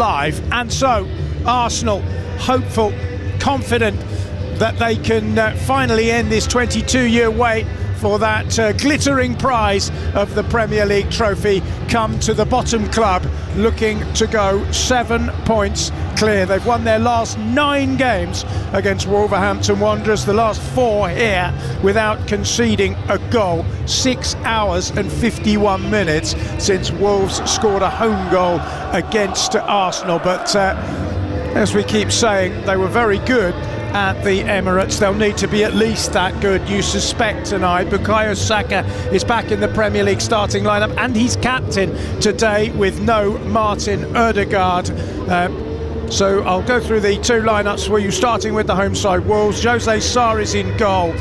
live. And so Arsenal hopeful, confident that they can finally end this 22-year wait for that glittering prize of the Premier League trophy, come to the bottom club looking to go 7 points clear. They've won their last 9 games against Wolverhampton Wanderers, the last 4 here without conceding a goal. 6 hours and 51 minutes since Wolves scored a home goal against Arsenal. But as we keep saying, they were very good at the Emirates. They'll need to be at least that good, you suspect, tonight. Bukayo Saka is back in the Premier League starting lineup, and he's captain today with no Martin Odegaard. So I'll go through the 2 lineups for you, starting with the home side, Wolves. Jose Sarr is in goal.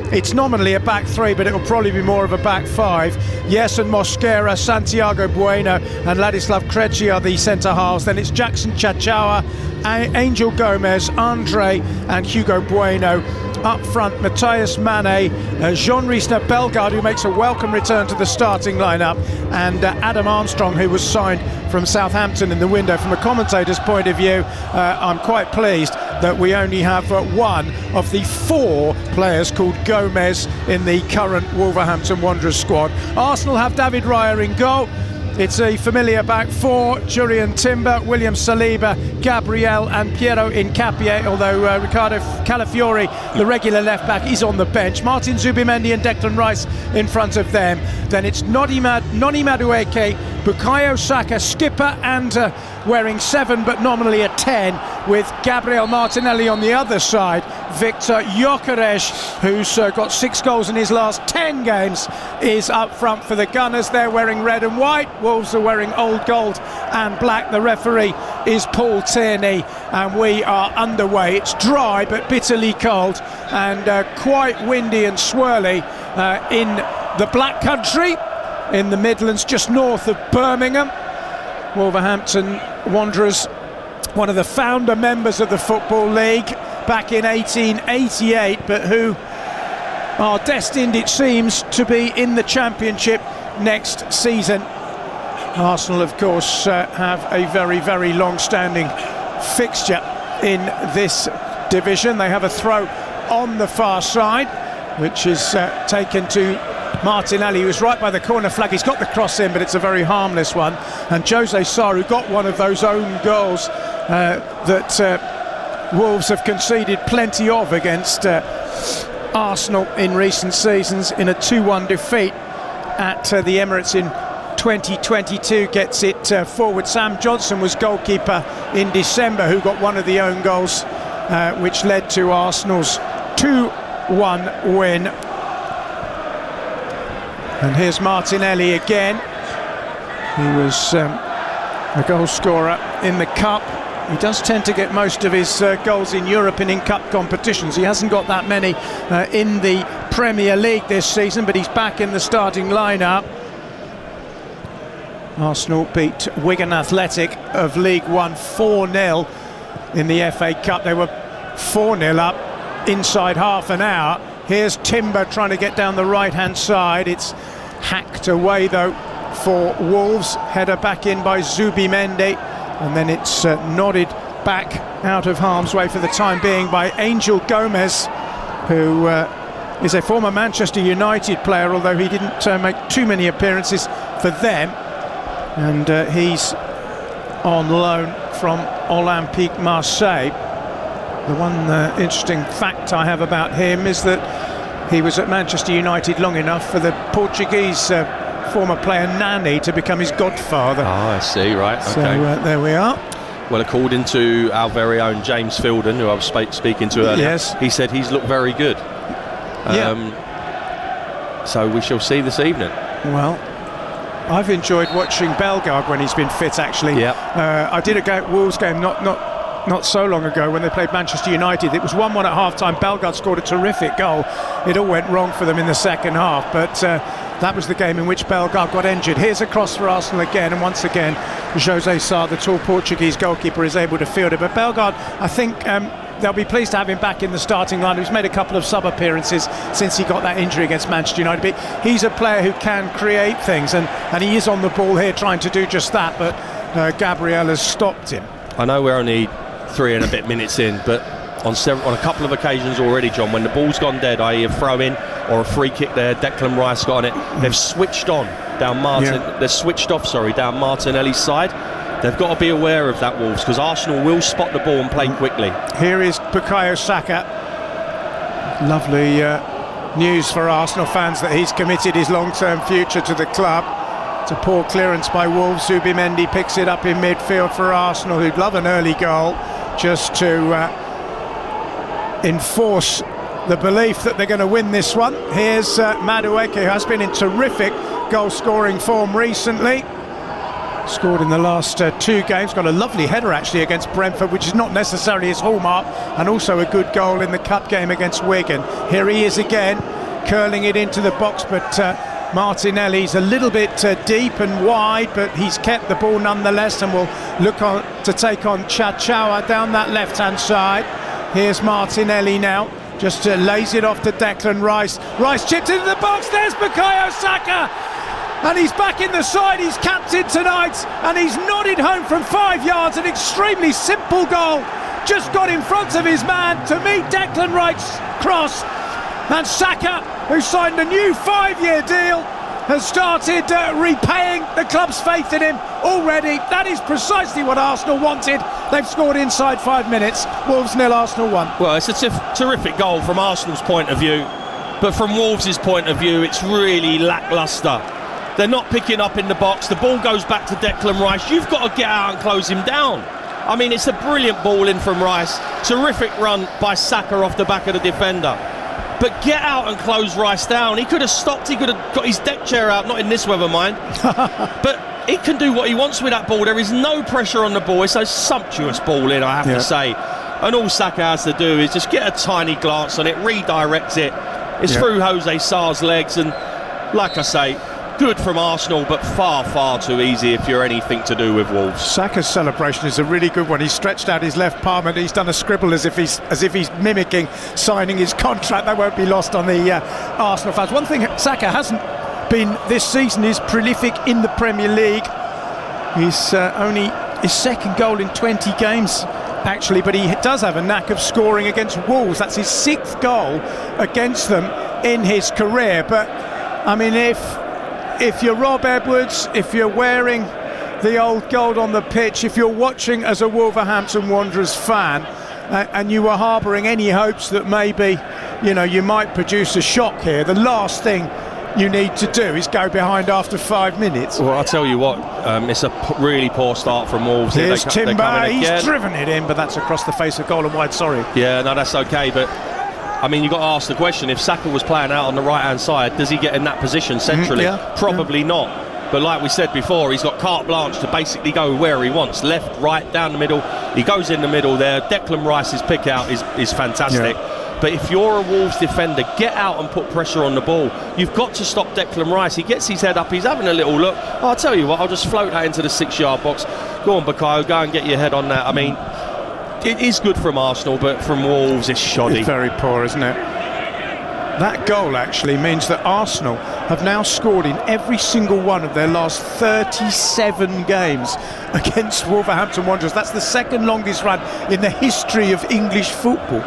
It's nominally a back 3, but it'll probably be more of a back 5. Yerson Mosquera, Santiago Bueno and Ladislav Krejci are the centre halves. Then it's Jackson Chachawa, Angel Gomez, Andre and Hugo Bueno. Up front, Matthias Mane, Jean-Rice Bellegarde, who makes a welcome return to the starting lineup, and Adam Armstrong, who was signed from Southampton in the window. From a commentator's point of view, I'm quite pleased that we only have one of the 4 players called Gomez in the current Wolverhampton Wanderers squad. Arsenal have David Raya in goal. It's a familiar back 4, Jurriën Timber, William Saliba, Gabriel and Piero Hincapié, although Ricardo Calafiori, the regular left-back, is on the bench. Martin Zubimendi and Declan Rice in front of them. Then it's Noni Madueke, Bukayo Saka, skipper and wearing 7 but nominally a 10, with Gabriel Martinelli on the other side. Victor Gyökeres, who's got 6 goals in his last 10 games, is up front for the Gunners. They're wearing red and white. Wolves are wearing old gold and black. The referee is Paul Tierney, and we are underway. It's dry but bitterly cold and quite windy and swirly in the Black Country, in the Midlands, just north of Birmingham. Wolverhampton Wanderers, one of the founder members of the Football League back in 1888, but who are destined, it seems, to be in the Championship next season. Arsenal, of course, have a very, very long-standing fixture in this division. They have a throw on the far side, which is taken to Martinelli, who's right by the corner flag. He's got the cross in, but it's a very harmless one. And Jose Sarr, who got one of those own goals that Wolves have conceded plenty of against Arsenal in recent seasons, in a 2-1 defeat at the Emirates in 2022, gets it forward. Sam Johnson was goalkeeper in December, who got one of the own goals, which led to Arsenal's 2-1 win. And here's Martinelli again. He was a goal scorer in the Cup. He does tend to get most of his goals in Europe and in Cup competitions. He hasn't got that many in the Premier League this season, but he's back in the starting lineup. Arsenal beat Wigan Athletic of League One 4-0 in the FA Cup. They were 4-0 up inside half an hour. Here's Timber trying to get down the right-hand side. It's hacked away, though, for Wolves. Header back in by Zubimendi. And then it's nodded back out of harm's way for the time being by Angel Gomez, who is a former Manchester United player, although he didn't make too many appearances for them. And he's on loan from Olympique Marseille. The one interesting fact I have about him is that he was at Manchester United long enough for the Portuguese former player Nani to become his godfather. Oh, I see, right, okay. So there we are. Well, according to our very own James Fielden, who I was speaking to earlier, yes, he said he's looked very good. So we shall see this evening. Well, I've enjoyed watching Bellegarde when he's been fit, actually. Yeah. I did a Wolves game not so long ago when they played Manchester United. It was 1-1 at half-time. Bellegarde scored a terrific goal. It all went wrong for them in the second half, but that was the game in which Bellegarde got injured. Here's a cross for Arsenal again, and once again Jose Sarr, the tall Portuguese goalkeeper, is able to field it. But Bellegarde, I think they'll be pleased to have him back in the starting line. He's made a couple of sub-appearances since he got that injury against Manchester United. But he's a player who can create things, and he is on the ball here trying to do just that, but Gabriel has stopped him. I know we're only 3 and a bit minutes in, but on a couple of occasions already, John, when the ball's gone dead, i.e. a throw-in or a free kick there, Declan Rice got on it, they've switched on down they're switched off, down Martinelli's side. They've got to be aware of that, Wolves, because Arsenal will spot the ball and play quickly. Here is Bukayo Saka. Lovely news for Arsenal fans that he's committed his long-term future to the club. It's a poor clearance by Wolves. Zubimendi picks it up in midfield for Arsenal, who'd love an early goal just to enforce the belief that they're going to win this one. Here's Madueke, who has been in terrific goal-scoring form recently. Scored in the last 2 games. Got a lovely header actually against Brentford, which is not necessarily his hallmark, and also a good goal in the cup game against Wigan. Here he is again, curling it into the box, but Martinelli's a little bit deep and wide, but he's kept the ball nonetheless, and will look on to take on Chachawa down that left-hand side. Here's Martinelli now, just lays it off to Declan Rice. Rice chipped into the box, there's Bukayo Saka! And he's back in the side, he's captain tonight, and he's nodded home from 5 yards. An extremely simple goal, just got in front of his man to meet Declan Rice's cross. And Saka, who signed a new 5-year deal, has started repaying the club's faith in him already. That is precisely what Arsenal wanted. They've scored inside 5 minutes. Wolves 0, Arsenal 1. Well, it's a terrific goal from Arsenal's point of view, but from Wolves' point of view, it's really lacklustre. They're not picking up in the box. The ball goes back to Declan Rice. You've got to get out and close him down. I mean, it's a brilliant ball in from Rice. Terrific run by Saka off the back of the defender. But get out and close Rice down. He could have stopped. He could have got his deck chair out. Not in this weather, mind. But he can do what he wants with that ball. There is no pressure on the ball. It's a sumptuous ball in, I have to say. And all Saka has to do is just get a tiny glance on it, redirect it. It's through Jose Sar's legs. And like I say, good from Arsenal, but far, far too easy if you're anything to do with Wolves. Saka's celebration is a really good one. He's stretched out his left palm and he's done a scribble as if he's mimicking signing his contract. That won't be lost on the Arsenal fans. One thing Saka hasn't been this season is prolific in the Premier League. He's only his 2nd goal in 20 games actually, but he does have a knack of scoring against Wolves. That's his 6th goal against them in his career. But I mean, if you're Rob Edwards, if you're wearing the old gold on the pitch, if you're watching as a Wolverhampton Wanderers fan, and you were harbouring any hopes that maybe, you might produce a shock here, the last thing you need to do is go behind after 5 minutes. Well, I'll tell you what, it's a really poor start from Wolves. Here's Timber, he's driven it in, but that's across the face of goal and wide, sorry. Yeah, no, that's okay, but I mean, you've got to ask the question, if Saka was playing out on the right-hand side, does he get in that position centrally? Probably not. But like we said before, he's got carte blanche to basically go where he wants. Left, right, down the middle. He goes in the middle there. Declan Rice's pick out is fantastic. But if you're a Wolves defender, get out and put pressure on the ball. You've got to stop Declan Rice. He gets his head up, he's having a little look. I'll tell you what, I'll just float that into the 6-yard box. Go on, Bukayo, go and get your head on that. I mean, it is good from Arsenal, but from Wolves it's shoddy. It's very poor, isn't it? That goal actually means that Arsenal have now scored in every single one of their last 37 games against Wolverhampton Wanderers. That's the 2nd longest run in the history of English football.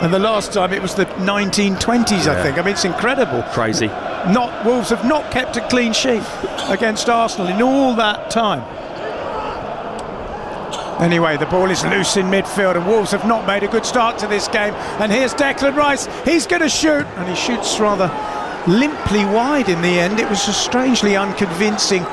And the last time it was the 1920s, I think. I mean, it's incredible. Crazy. Wolves have not kept a clean sheet against Arsenal in all that time. Anyway, the ball is loose in midfield and Wolves have not made a good start to this game. And here's Declan Rice, he's going to shoot, and he shoots rather limply wide in the end. It was a strangely unconvincing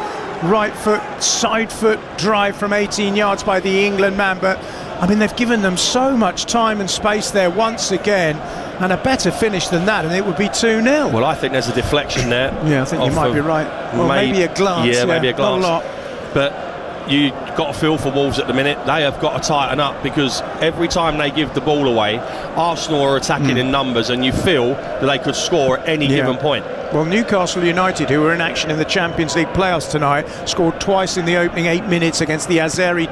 right foot, side foot drive from 18 yards by the England man, but I mean, they've given them so much time and space there once again, and a better finish than that and it would be 2-0. Well, I think there's a deflection there. Yeah, I think you might be right. Well, maybe a glance. Yeah, maybe a glance. Not a lot. But you've got to feel for Wolves at the minute. They have got to tighten up, because every time they give the ball away, Arsenal are attacking in numbers, and you feel that they could score at any given point. Well, Newcastle United, who were in action in the Champions League playoffs tonight, scored twice in the opening 8 minutes against the Azeri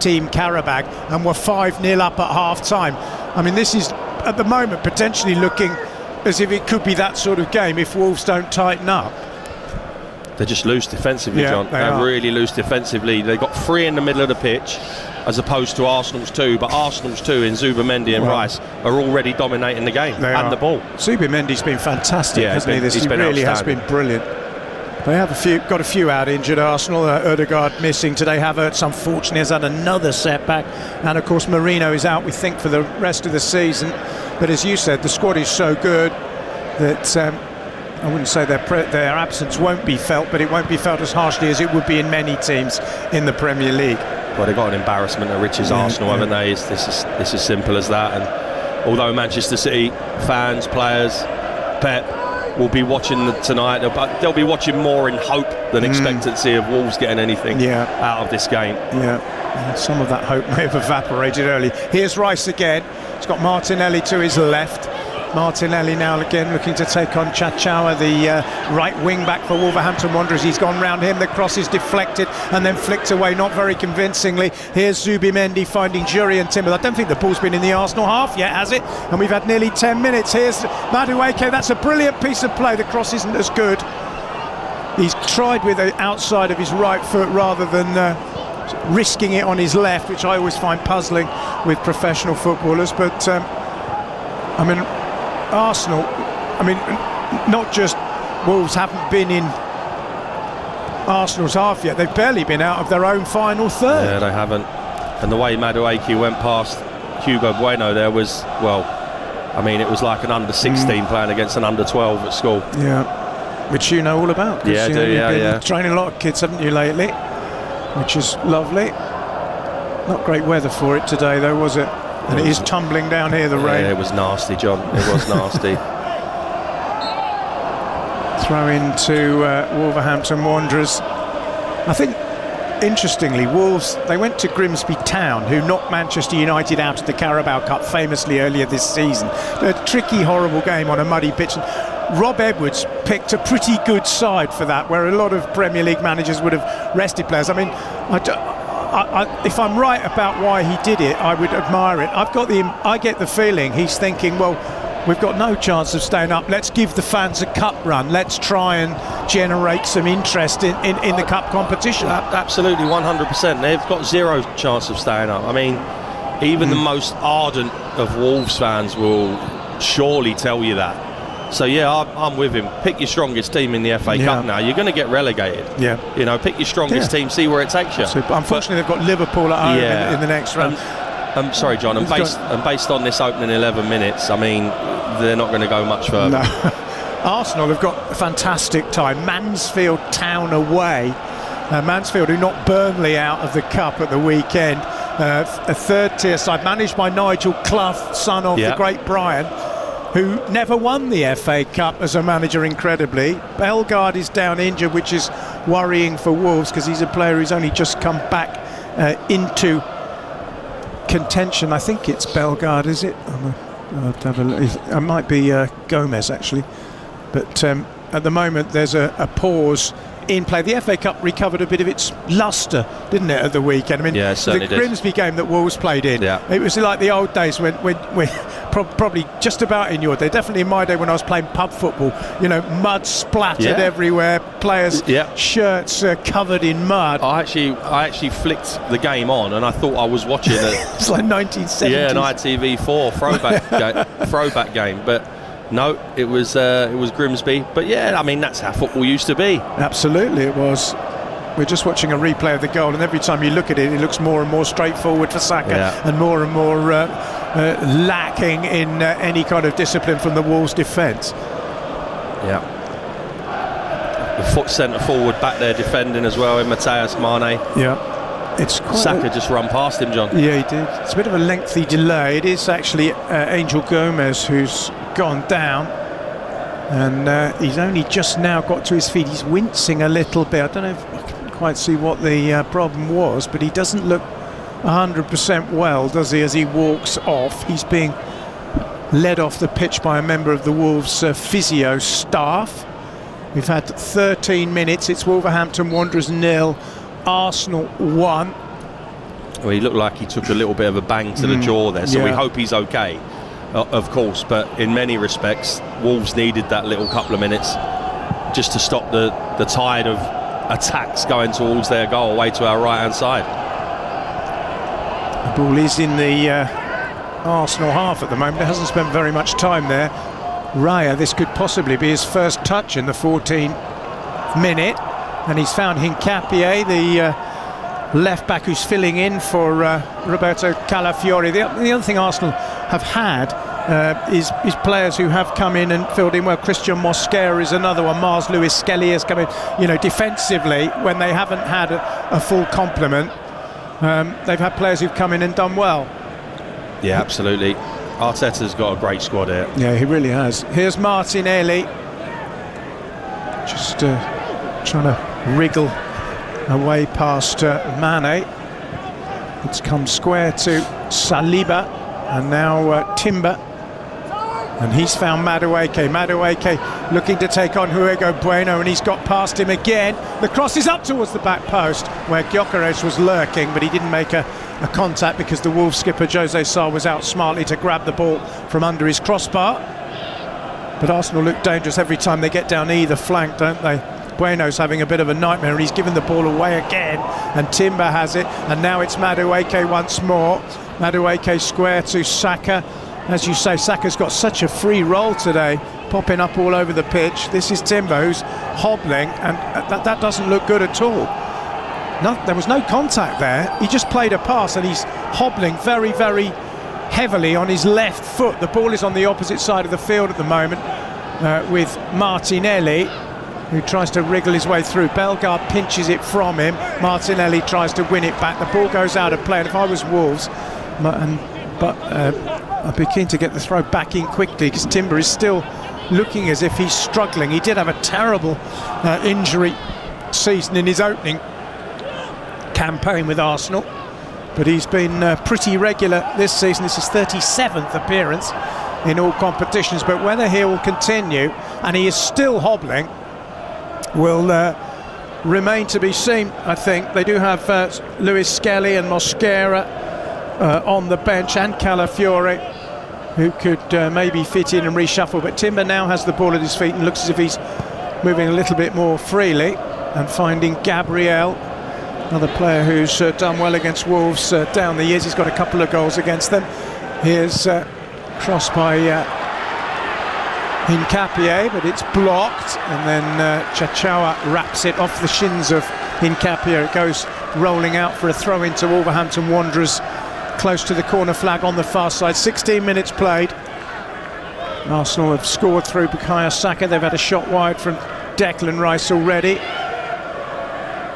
team Karabag, and were 5-0 up at half-time. I mean, this is, at the moment, potentially looking as if it could be that sort of game if Wolves don't tighten up. They're just loose defensively, John. They're really loose defensively. They've got 3 in the middle of the pitch. as opposed to Arsenal's 2, but Arsenal's 2 in Zubimendi and Rice are already dominating the game and the ball. Zubimendi's been fantastic, hasn't he? He really has been brilliant. They have got a few out injured, Arsenal. Ødegaard missing today. Havertz, unfortunately, has had another setback. And, of course, Marino is out, we think, for the rest of the season. But as you said, the squad is so good that I wouldn't say their absence won't be felt, but it won't be felt as harshly as it would be in many teams in the Premier League. Well, they've got an embarrassment of riches, Arsenal, haven't they? It's as simple as that. And although Manchester City fans, players, Pep will be watching tonight, they'll be watching more in hope than expectancy of Wolves getting anything out of this game. Yeah, some of that hope may have evaporated early. Here's Rice again. He's got Martinelli to his left. Martinelli now again looking to take on Chachawa, the right wing back for Wolverhampton Wanderers. He's gone round him, the cross is deflected and then flicked away, not very convincingly. Here's Zubimendi finding Jury and Timber. I don't think the ball's been in the Arsenal half yet, has it? And we've had nearly 10 minutes. Here's Madueke, that's a brilliant piece of play. The cross isn't as good. He's tried with the outside of his right foot rather than risking it on his left, which I always find puzzling with professional footballers. But I mean, Arsenal, not just Wolves haven't been in Arsenal's half yet, they've barely been out of their own final third. Yeah, they haven't. And the way Madueke went past Hugo Bueno there was, it was like an under-16 playing against an under-12 at school. Yeah, which you know all about. Yeah, I do, you've been training a lot of kids, haven't you, lately? Which is lovely. Not great weather for it today, though, was it? And it is tumbling down here, the rain. Yeah, it was nasty, John. It was nasty. Throw into Wolverhampton Wanderers. I think, interestingly, Wolves, they went to Grimsby Town, who knocked Manchester United out of the Carabao Cup famously earlier this season. A tricky, horrible game on a muddy pitch. And Rob Edwards picked a pretty good side for that, where a lot of Premier League managers would have rested players. If I'm right about why he did it, I would admire it. I get the feeling he's thinking, well, we've got no chance of staying up. Let's give the fans a cup run. Let's try and generate some interest in the cup competition. Absolutely, 100%. They've got zero chance of staying up. Even the most ardent of Wolves fans will surely tell you that. So yeah, I'm with him. Pick your strongest team in the FA Cup now. You're going to get relegated. Yeah. Pick your strongest team, see where it takes you. So, unfortunately, they've got Liverpool at home in the next round. I'm sorry, John. And based on this opening 11 minutes, they're not going to go much further. No. Arsenal have got a fantastic time. Mansfield Town away. Mansfield, who knocked Burnley out of the cup at the weekend. A third-tier side managed by Nigel Clough, son of the great Brian, who never won the FA Cup as a manager, incredibly. Bellegarde is down injured, which is worrying for Wolves because he's a player who's only just come back into contention. I think it's Bellegarde, is it? I'll have to have a look. It might be Gomez, actually. But at the moment, there's a pause in play. The FA Cup recovered a bit of its lustre, didn't it, at the weekend? The Grimsby game that Wolves played in, it was like the old days when probably just about in your day, definitely in my day when I was playing pub football, mud splattered everywhere, players' shirts covered in mud. I actually flicked the game on and I thought I was watching it. It's like 1970s. Yeah, an ITV4 throwback game, but no, it was Grimsby. But yeah, that's how football used to be. Absolutely, it was. We're just watching a replay of the goal, and every time you look at it, it looks more and more straightforward for Saka, and more lacking in any kind of discipline from the Wolves' defence. Yeah. The foot centre forward back there defending as well in Matthias Mane. Yeah. It's Saka just run past him, John. Yeah, he did. It's a bit of a lengthy delay. It is actually Angel Gomez who's gone down, and he's only just now got to his feet. He's wincing a little bit. I don't know if I can quite see what the problem was, but he doesn't look 100% well, does he, as he walks off? He's being led off the pitch by a member of the Wolves physio staff. We've had 13 minutes. It's Wolverhampton Wanderers 0, Arsenal 1. Well, he looked like he took a little bit of a bang to the jaw there, so we hope he's okay, of course, but in many respects Wolves needed that little couple of minutes just to stop the tide of attacks going towards their goal away to our right hand side. The ball is in the Arsenal half at the moment. It hasn't spent very much time there. Raya, this could possibly be his first touch in the 14th minute, and he's found Hincapié, the left back who's filling in for Roberto Calafiori. The other thing Arsenal have had is players who have come in and filled in well. Christian Mosquera is another one. Mars Lewis Skelly has come in. You know, defensively, when they haven't had a full complement, they've had players who've come in and done well. Yeah, absolutely. Arteta's got a great squad here. Yeah, he really has. Here's Martinelli, just trying to wriggle away past Mane. It's come square to Saliba, and now Timber, and he's found Madueke. Madueke looking to take on Hugo Bueno, and he's got past him again. The cross is up towards the back post where Gyökeres was lurking, but he didn't make a contact because the Wolves skipper Jose Sarr was out smartly to grab the ball from under his crossbar. But Arsenal look dangerous every time they get down either flank, don't they? Bueno's having a bit of a nightmare, and he's given the ball away again, and Timber has it, and now it's Madueke once more. Madueke square to Saka. As you say, Saka's got such a free role today, popping up all over the pitch. This is Timber who's hobbling, and that doesn't look good at all. No, there was no contact there. He just played a pass, and he's hobbling very, very heavily on his left foot. The ball is on the opposite side of the field at the moment with Martinelli, who tries to wriggle his way through. Bellegarde pinches it from him. Martinelli tries to win it back. The ball goes out of play, and if I was Wolves, I'd be keen to get the throw back in quickly, because Timber is still looking as if he's struggling. He did have a terrible injury season in his opening campaign with Arsenal, but he's been pretty regular this season. This is 37th appearance in all competitions, but whether he will continue, and he is still hobbling, will remain to be seen. I think they do have Lewis Skelly and Mosquera on the bench, and Calafiori, who could maybe fit in and reshuffle, but Timber now has the ball at his feet and looks as if he's moving a little bit more freely, and finding Gabriel, another player who's done well against Wolves down the years. He's got a couple of goals against them. Here's crossed by Hincapié, but it's blocked, and then Chachawa wraps it off the shins of Hincapié. It goes rolling out for a throw into Wolverhampton Wanderers, close to the corner flag on the far side. 16 minutes played. Arsenal have scored through Bukayo Saka. They've had a shot wide from Declan Rice already.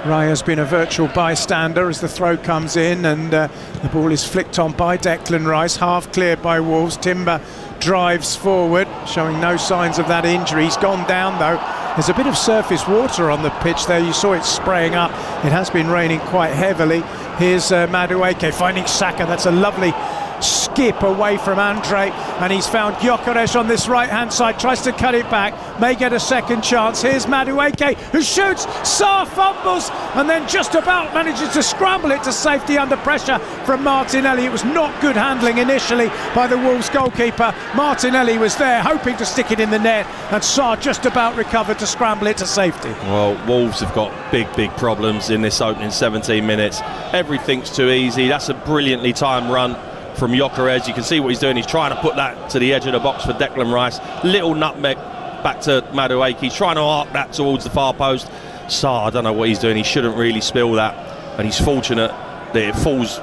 Raya's been a virtual bystander as the throw comes in, and the ball is flicked on by Declan Rice, half cleared by Wolves. Timber drives forward, showing no signs of that injury. He's gone down though. There's a bit of surface water on the pitch there. You saw it spraying up. It has been raining quite heavily. Here's Madueke finding Saka. That's a lovely skip away from Andre, and he's found Gyökeres on this right hand side, tries to cut it back, may get a second chance. Here's Madueke, who shoots. Sarr fumbles and then just about manages to scramble it to safety under pressure from Martinelli. It was not good handling initially by the Wolves goalkeeper. Martinelli was there hoping to stick it in the net, and Sarr just about recovered to scramble it to safety. Well, Wolves have got big problems in this opening 17 minutes. Everything's too easy. That's a brilliantly timed run from Gyökeres. You can see what he's doing. He's trying to put that to the edge of the box for Declan Rice. Little nutmeg back to Madueke. He's trying to arc that towards the far post. Sarr, I don't know what he's doing. He shouldn't really spill that, and he's fortunate that it falls.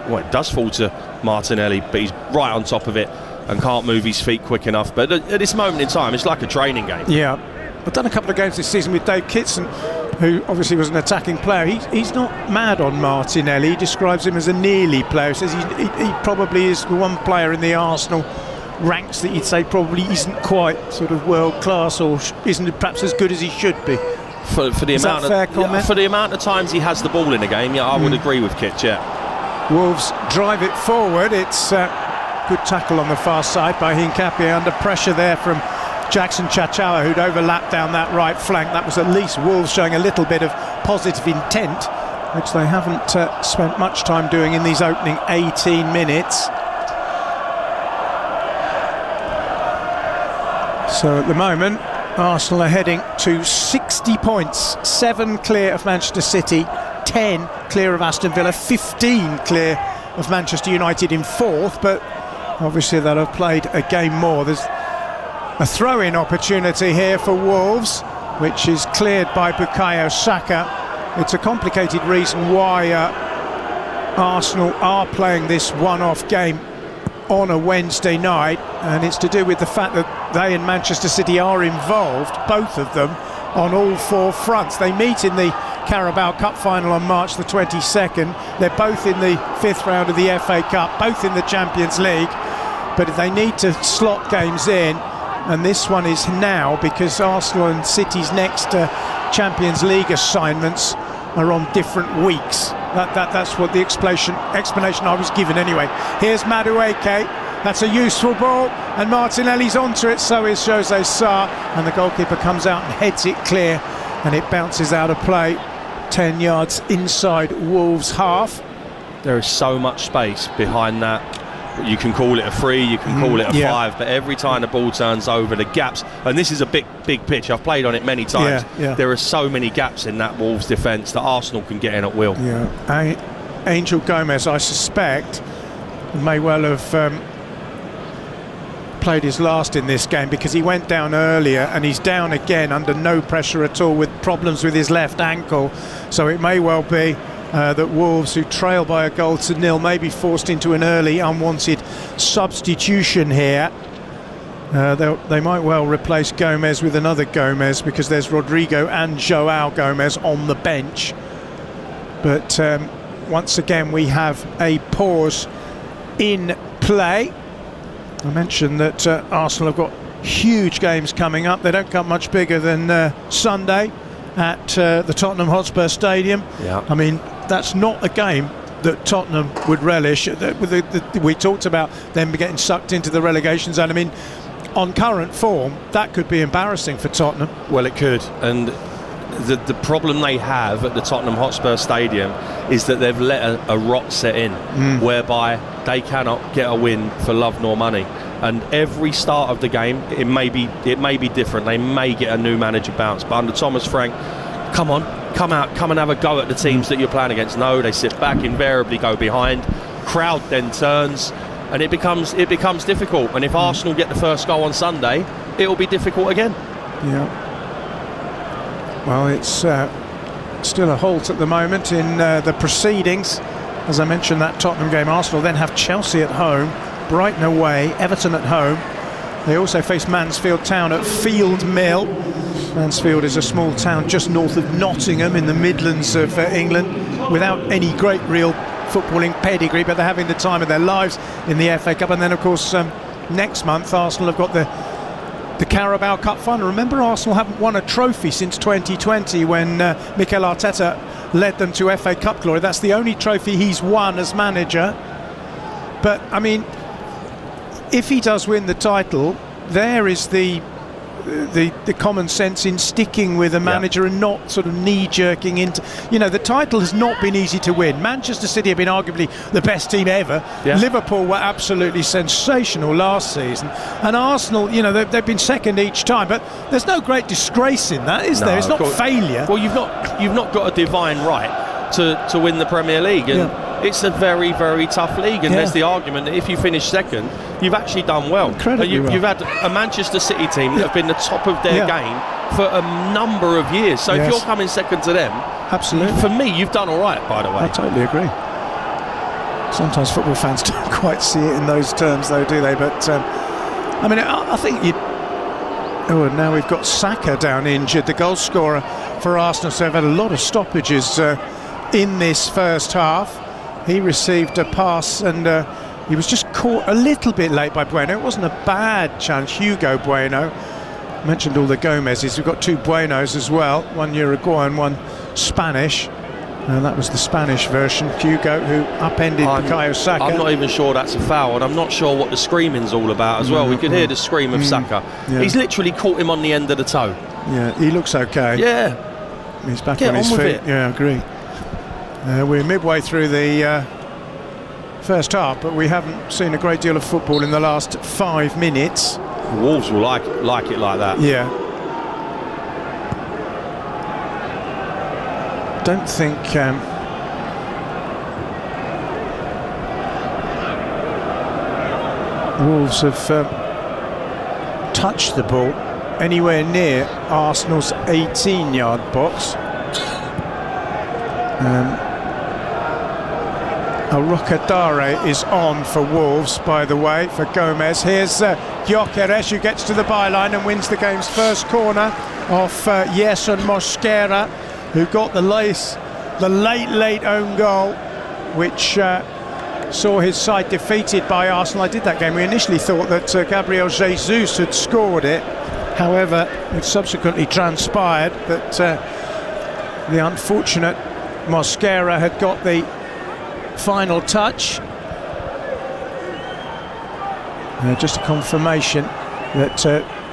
Well, it does fall to Martinelli, but he's right on top of it and can't move his feet quick enough. But at this moment in time, it's like a training game. Yeah, I've done a couple of games this season with Dave Kitson, who obviously was an attacking player. He's not mad on Martinelli. He describes him as a nearly player. He says he probably is the one player in the Arsenal ranks that you'd say probably isn't quite sort of world class, or isn't perhaps as good as he should be. For the is amount that fair of comment? For the amount of times he has the ball in the game, yeah, I would agree with Kit. Yeah. Wolves drive it forward. It's good tackle on the far side by Hincapié, under pressure there from Jackson Chachawa, who'd overlapped down that right flank. That was at least Wolves showing a little bit of positive intent, which they haven't spent much time doing in these opening 18 minutes. So at the moment, Arsenal are heading to 60 points, 7 clear of Manchester City, 10 clear of Aston Villa, 15 clear of Manchester United in 4th, but obviously they'll have played a game more. There's a throw-in opportunity here for Wolves, which is cleared by Bukayo Saka. It's a complicated reason why Arsenal are playing this one-off game on a Wednesday night, and it's to do with the fact that they and Manchester City are involved, both of them, on all 4 fronts. They meet in the Carabao Cup final on March the 22nd. They're both in the 5th round of the FA Cup, both in the Champions League, but they need to slot games in, and this one is now because Arsenal and City's next Champions League assignments are on different weeks. That's what the explanation I was given anyway. Here's Madueke. That's a useful ball, and Martinelli's onto it, so is Jose Sarr, and the goalkeeper comes out and heads it clear, and it bounces out of play 10 yards inside Wolves' half. There is so much space behind that. You can call it a 3, you can call it a 5, but every time the ball turns over, the gaps, and this is a big pitch, I've played on it many times, there are so many gaps in that Wolves defence that Arsenal can get in at will. Angel Gomez, I suspect, may well have played his last in this game because he went down earlier, and he's down again under no pressure at all with problems with his left ankle, so it may well be that Wolves, who trail by a goal to 0, may be forced into an early unwanted substitution here. They might well replace Gomez with another Gomez because there's Rodrigo and Joao Gomez on the bench. But once again we have a pause in play. I mentioned that Arsenal have got huge games coming up. They don't come much bigger than Sunday at the Tottenham Hotspur Stadium. I mean, that's not a game that Tottenham would relish. We talked about them getting sucked into the relegation zone. I mean, on current form, that could be embarrassing for Tottenham. Well, it could, and the problem they have at the Tottenham Hotspur Stadium is that they've let a rot set in, whereby they cannot get a win for love nor money. And every start of the game, it may be different. They may get a new manager bounce, but under Thomas Frank, come and have a go at the teams that you're playing against. No, they sit back, invariably go behind. Crowd then turns, and it becomes difficult. And if Arsenal get the first goal on Sunday, it will be difficult again. Well, it's still a halt at the moment in the proceedings. As I mentioned, that Tottenham game, Arsenal then have Chelsea at home, Brighton away, Everton at home. They also face Mansfield Town at Field Mill. Mansfield is a small town just north of Nottingham in the Midlands of England, without any great real footballing pedigree, but they're having the time of their lives in the FA Cup. And then, of course, next month Arsenal have got the Carabao Cup final. Remember, Arsenal haven't won a trophy since 2020 when Mikel Arteta led them to FA Cup glory. That's the only trophy he's won as manager. But, I mean, if he does win the title, there is the common sense in sticking with a manager and not sort of knee-jerking into... You know, the title has not been easy to win. Manchester City have been arguably the best team ever. Liverpool were absolutely sensational last season. And Arsenal, you know, they've been second each time. But there's no great disgrace in that, is there? It's not failure. Well, you've not got a divine right to win the Premier League. And it's a very, very tough league, and there's the argument that if you finish second, you've actually done well. Incredibly well. You've had a Manchester City team that have been the top of their game for a number of years. So if you're coming second to them, absolutely, for me, you've done all right, by the way. I totally agree. Sometimes football fans don't quite see it in those terms, though, do they? But, I mean, I think you... Oh, and now we've got Saka down injured, the goal scorer for Arsenal. So they've had a lot of stoppages in this first half. He received a pass, and he was just caught a little bit late by Bueno. It wasn't a bad chance. Hugo Bueno. I mentioned all the Gomez's. We've got two Buenos as well, one Uruguayan, one Spanish. And that was the Spanish version. Hugo, who upended Bukayo Saka. I'm not even sure that's a foul, and I'm not sure what the screaming's all about as well. We could hear the scream of Saka. He's literally caught him on the end of the toe. Yeah, he looks okay. Yeah. He's back on his feet. Yeah, I agree. We're midway through the first half, but we haven't seen a great deal of football in the last 5 minutes. Wolves will like it like that. Yeah. Don't think Wolves have touched the ball anywhere near Arsenal's 18-yard box. Arokadare is on for Wolves, by the way, for Gomez. Here's Gyökeres, who gets to the byline and wins the game's first corner off Yerson Mosquera, who got the late own goal, which saw his side defeated by Arsenal. I did that game. We initially thought that Gabriel Jesus had scored it. However, it subsequently transpired that the unfortunate Mosquera had got the final touch. Just a confirmation that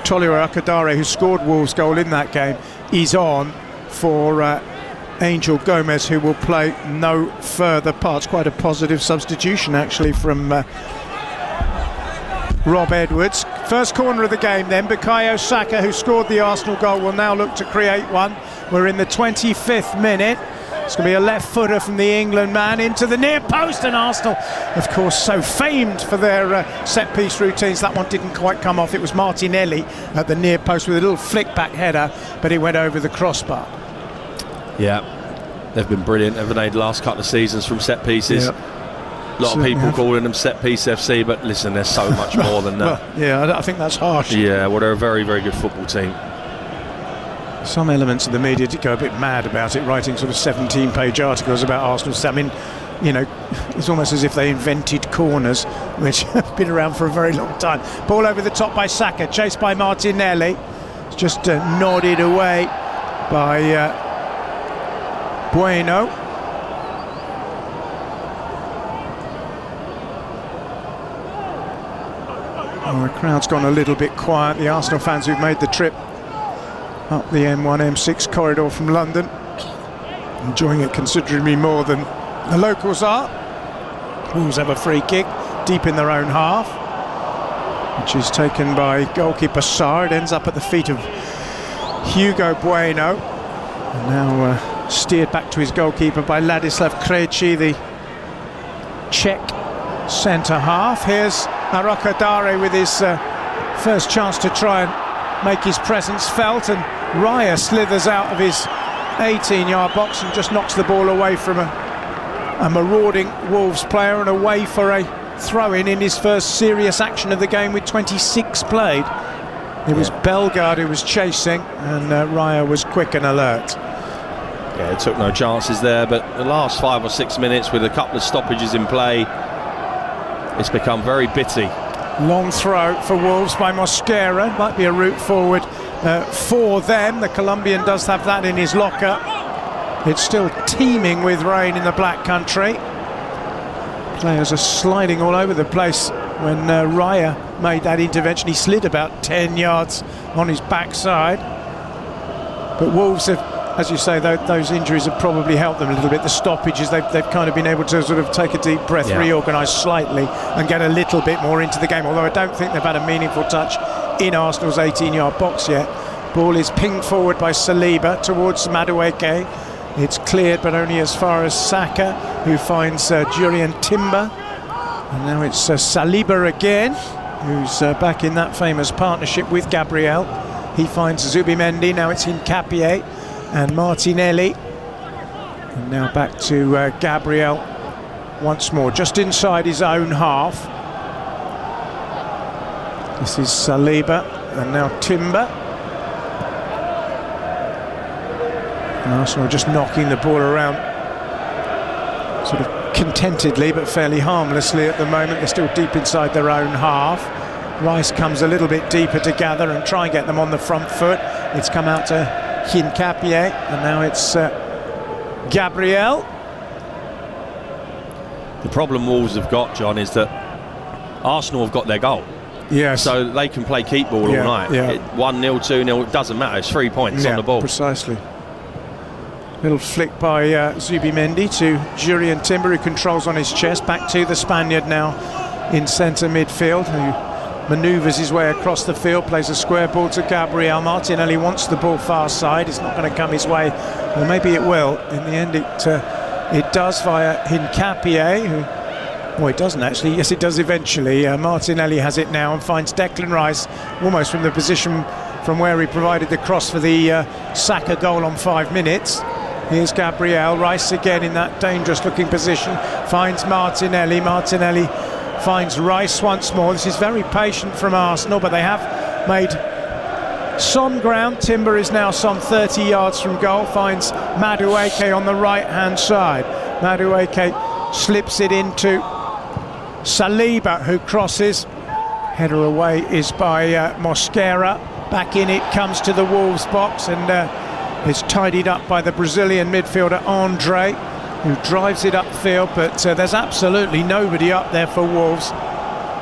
Tolio Arokadare, who scored Wolves' goal in that game, is on for Angel Gomez, who will play no further parts. Quite a positive substitution, actually, from Rob Edwards. First corner of the game then. Bukayo Saka, who scored the Arsenal goal, will now look to create one. We're in the 25th minute. It's going to be a left footer from the England man into the near post, and Arsenal, of course, so famed for their set piece routines. That one didn't quite come off. It was Martinelli at the near post with a little flick back header, but it went over the crossbar. Yeah, they've been brilliant, haven't they, the last couple of seasons from set pieces. Yep. A lot of people calling them set piece FC, but listen, there's so much more than that. Well, yeah, I think that's harsh. Yeah, well, they're a very, very good football team. Some elements of the media did go a bit mad about it, writing sort of 17-page articles about Arsenal. I mean, you know, it's almost as if they invented corners, which have been around for a very long time. Ball over the top by Saka, chased by Martinelli. It's just nodded away by Bueno. Oh, the crowd's gone a little bit quiet. The Arsenal fans who've made the trip up the M1, M6 corridor from London, enjoying it considerably more than the locals are. Wolves have a free kick deep in their own half, which is taken by goalkeeper Sarr. It ends up at the feet of Hugo Bueno, and now steered back to his goalkeeper by Ladislav Krejci, the Czech centre half. Here's Arokadare with his first chance to try and make his presence felt, and Raya slithers out of his 18-yard box and just knocks the ball away from a marauding Wolves player, and away for a throw-in in his first serious action of the game with 26 played. It was Bellegarde who was chasing, and Raya was quick and alert. Yeah, it took no chances there, but the last 5 or 6 minutes with a couple of stoppages in play, it's become very bitty. Long throw for Wolves by Mosquera. Might be a route forward for them. The Colombian does have that in his locker. It's still teeming with rain in the Black Country. Players are sliding all over the place. When Raya made that intervention, he slid about 10 yards on his backside. But Wolves have, as you say, those injuries have probably helped them a little bit. The stoppages, they've kind of been able to sort of take a deep breath, reorganise slightly and get a little bit more into the game, although I don't think they've had a meaningful touch in Arsenal's 18-yard box yet. Ball is pinged forward by Saliba towards Madueke. It's cleared, but only as far as Saka, who finds Jurien Timber. And now it's Saliba again, who's back in that famous partnership with Gabriel. He finds Zubimendi. Now it's Hincapié and Martinelli, and now back to Gabriel once more, just inside his own half. This is Saliba, and now Timber. And Arsenal just knocking the ball around sort of contentedly but fairly harmlessly at the moment. They're still deep inside their own half. Rice comes a little bit deeper to gather and try and get them on the front foot. It's come out to Hincapié, and now it's Gabriel. The problem Wolves have got, John, is that Arsenal have got their goal. Yes. So they can play keep ball all night. Yeah. 1-0, 2-0, it doesn't matter. It's 3 points on the ball. Precisely. Little flick by Zubimendi to Jurien Timber, who controls on his chest. Back to the Spaniard now in centre midfield, who manoeuvres his way across the field, plays a square ball to Gabriel. Martinelli wants the ball far side. It's not going to come his way. Well, maybe it will. In the end, it does via Hincapié, who Well, it doesn't actually. Yes, it does eventually. Martinelli has it now and finds Declan Rice almost from the position from where he provided the cross for the Saka goal on 5 minutes. Here's Gabriel. Rice again in that dangerous looking position. Finds Martinelli. Martinelli finds Rice once more. This is very patient from Arsenal, but they have made some ground. Timber is now some 30 yards from goal. Finds Madueke on the right-hand side. Madueke slips it into Saliba, who crosses. Header away is by Mosquera. Back in it comes to the Wolves box, and it's tidied up by the Brazilian midfielder Andre, who drives it upfield, but there's absolutely nobody up there for Wolves.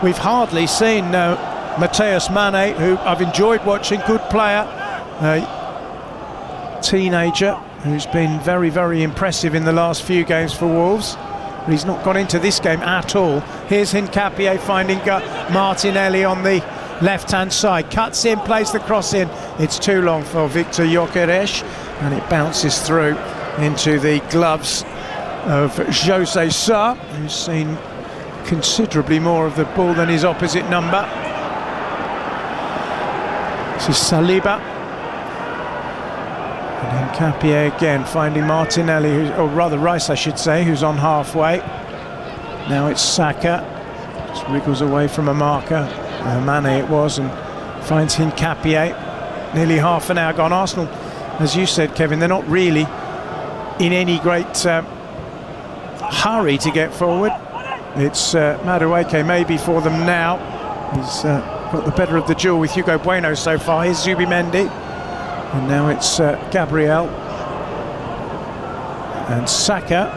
We've hardly seen Mateus Mane, who I've enjoyed watching, good player, teenager, who's been very, very impressive in the last few games for Wolves. But he's not gone into this game at all. Here's Hincapié finding Martinelli on the left-hand side, cuts in, plays the cross in. It's too long for Victor Gyökeres, and it bounces through into the gloves of Jose Sarr, who's seen considerably more of the ball than his opposite number. This is Saliba. And Hincapié again finding Martinelli, or rather Rice I should say, who's on halfway. Now it's Saka, just wriggles away from a marker. Mane it was, and finds Hincapié. Nearly half an hour gone. Arsenal, as you said, Kevin, they're not really in any great hurry to get forward. It's Madueke maybe for them now. He's got the better of the duel with Hugo Bueno so far. Here's Zubimendi, and now it's Gabriel and Saka.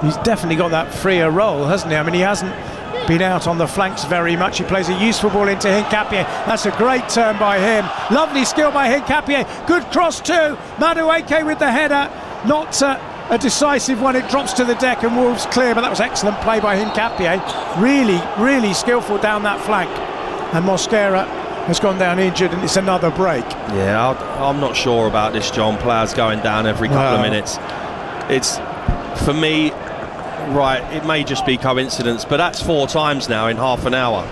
He's definitely got that freer role, hasn't he? I mean, he hasn't been out on the flanks very much. He plays a useful ball into Hincapié. That's a great turn by him. Lovely skill by Hincapié. Good cross too. Madueke with the header. Not a decisive one. It drops to the deck and Wolves clear, but that was excellent play by Hincapié. Really, really skillful down that flank. And Mosquera has gone down injured, and it's another break. Yeah, I'm not sure about this, John. Players going down every couple of minutes. It's, for me, right, it may just be coincidence, but that's 4 times now in half an hour.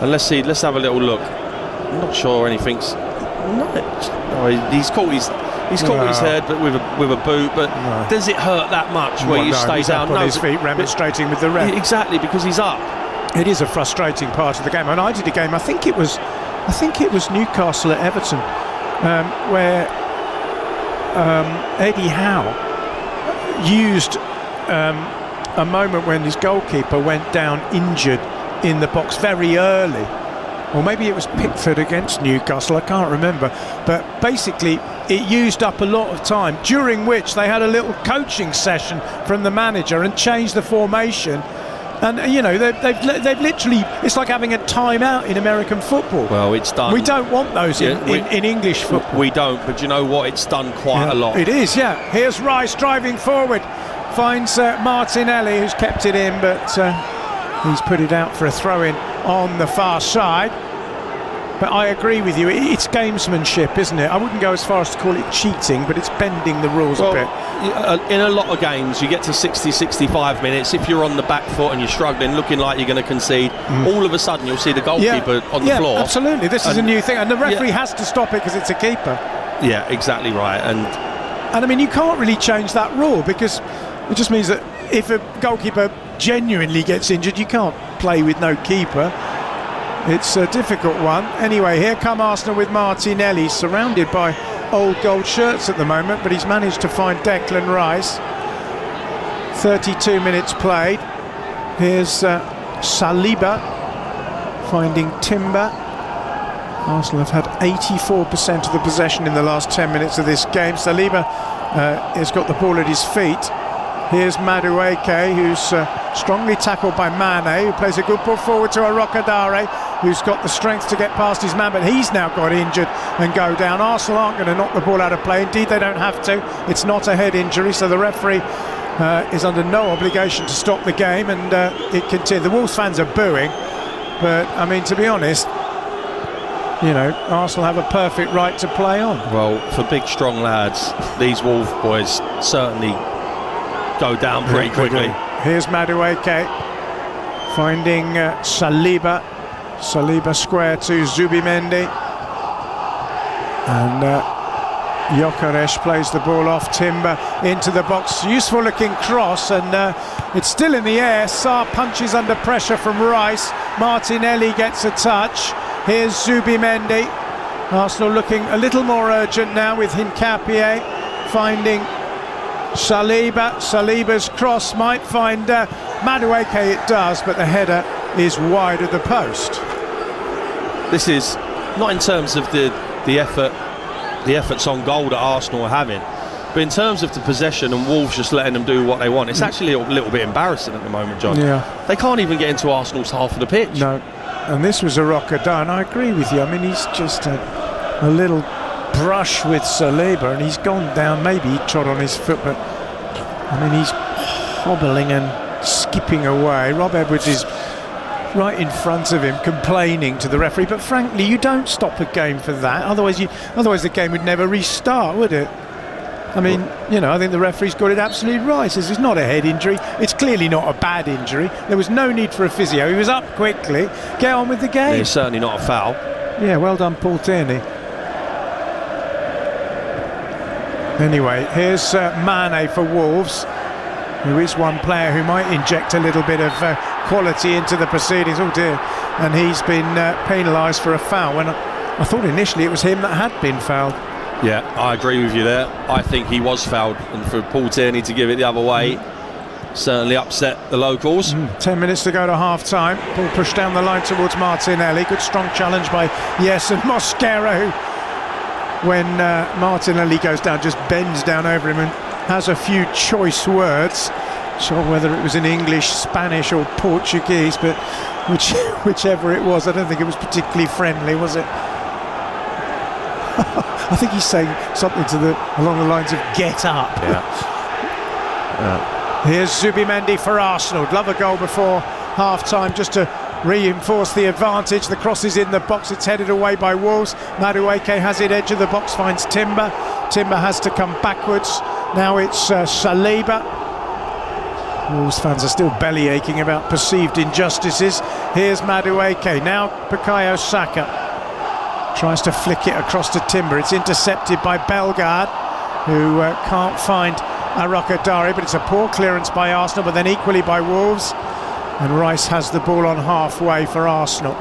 And let's have a little look. I'm not sure anything's. He's caught his head, but with a boot. But does it hurt that much where you stay down? On his feet, remonstrating with the ref. Exactly, because he's up. It is a frustrating part of the game. And I did a game. I think it was Newcastle at Everton, where Eddie Howe used a moment when his goalkeeper went down injured in the box very early, or maybe it was Pickford against Newcastle, I can't remember, but basically it used up a lot of time, during which they had a little coaching session from the manager and changed the formation. And you know, they've literally, it's like having a timeout in American football. Well, it's done. We don't want those in English football. We don't, but you know what, it's done quite a lot. It is, yeah. Here's Rice driving forward, finds Martinelli, who's kept it in, but he's put it out for a throw-in on the far side. But I agree with you, it's gamesmanship, isn't it? I wouldn't go as far as to call it cheating, but it's bending the rules a bit. In a lot of games, you get to 60, 65 minutes, if you're on the back foot and you're struggling, looking like you're going to concede, all of a sudden you'll see the goalkeeper on the floor. Absolutely, this is a new thing, and the referee has to stop it because it's a keeper. Yeah, exactly right. And I mean, you can't really change that rule, because it just means that if a goalkeeper genuinely gets injured, you can't play with no keeper. It's a difficult one. Anyway, here come Arsenal with Martinelli, surrounded by old gold shirts at the moment, but he's managed to find Declan Rice. 32 minutes played. Here's Saliba finding Timber. Arsenal have had 84% of the possession in the last 10 minutes of this game. Saliba has got the ball at his feet. Here's Madueke, who's strongly tackled by Mane, who plays a good ball forward to Arokadare, who's got the strength to get past his man, but he's now got injured and go down. Arsenal aren't going to knock the ball out of play. Indeed, they don't have to. It's not a head injury, so the referee is under no obligation to stop the game, and it continues. The Wolves fans are booing, but I mean, to be honest, you know, Arsenal have a perfect right to play on. Well, for big, strong lads, these Wolves boys certainly go down pretty quickly. Here's Madueke. finding Saliba. Saliba square to Zubimendi. And Gyökeres plays the ball off Timber into the box. Useful looking cross, and it's still in the air. Sarr punches under pressure from Rice. Martinelli gets a touch. Here's Zubimendi. Arsenal looking a little more urgent now with Hincapié finding Saliba. Saliba's cross might find Madueke. It does, but the header is wide of the post. This is not in terms of the efforts on goal that Arsenal are having, but in terms of the possession and Wolves just letting them do what they want. It's actually a little bit embarrassing at the moment, John. Yeah. They can't even get into Arsenal's half of the pitch. No, and this was a Rocadar, and I agree with you. I mean, he's just a little brush with Saliba, and he's gone down. Maybe he trod on his foot, but I mean, he's hobbling and skipping away. Rob Edwards is right in front of him, complaining to the referee. But frankly, you don't stop a game for that. Otherwise the game would never restart, would it? I mean, you know, I think the referee's got it absolutely right. This is not a head injury. It's clearly not a bad injury. There was no need for a physio. He was up quickly. Get on with the game. Yeah, it's certainly not a foul. Yeah, well done, Paul Tierney. Anyway, here's Mane for Wolves, who is one player who might inject a little bit of quality into the proceedings. Oh dear. And he's been penalised for a foul, when I thought initially it was him that had been fouled. Yeah, I agree with you there. I think he was fouled, and for Paul Tierney to give it the other way certainly upset the locals. 10 minutes to go to half-time. Ball pushed down the line towards Martinelli. Good strong challenge by Yes and Mosquera, who, when Martinelli goes down, just bends down over him and has a few choice words. Sure whether it was in English, Spanish or Portuguese, but whichever it was, I don't think it was particularly friendly, was it? I think he's saying something along the lines of "get up." Yeah. Here's Zubimendi for Arsenal. Love a goal before half-time just to reinforce the advantage. The cross is in the box. It's headed away by Wolves. Madueke has it edge of the box, finds Timber. Timber has to come backwards. Now it's Saliba. Wolves fans are still belly aching about perceived injustices. Here's Madueke. Now Bukayo Saka tries to flick it across to Timber. It's intercepted by Bellegarde, who can't find Arokadari, but it's a poor clearance by Arsenal, but then equally by Wolves. And Rice has the ball on halfway for Arsenal.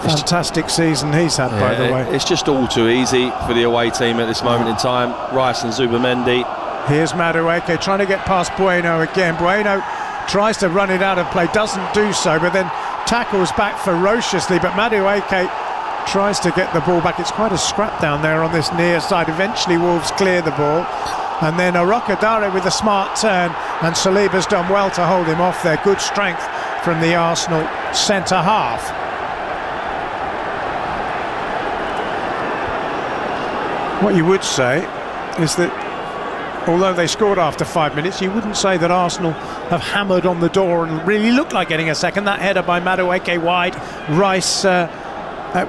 Fantastic season he's had, by the way. It's just all too easy for the away team at this moment in time. Rice and Zubimendi. Here's Madueke trying to get past Bueno again. Bueno tries to run it out of play, doesn't do so, but then tackles back ferociously. But Madueke tries to get the ball back. It's quite a scrap down there on this near side. Eventually Wolves clear the ball, and then Arokadare with a smart turn, and Saliba's done well to hold him off there. Good strength from the Arsenal centre half. What you would say is that although they scored after 5 minutes, you wouldn't say that Arsenal have hammered on the door and really looked like getting a second. That header by Madueke wide, Rice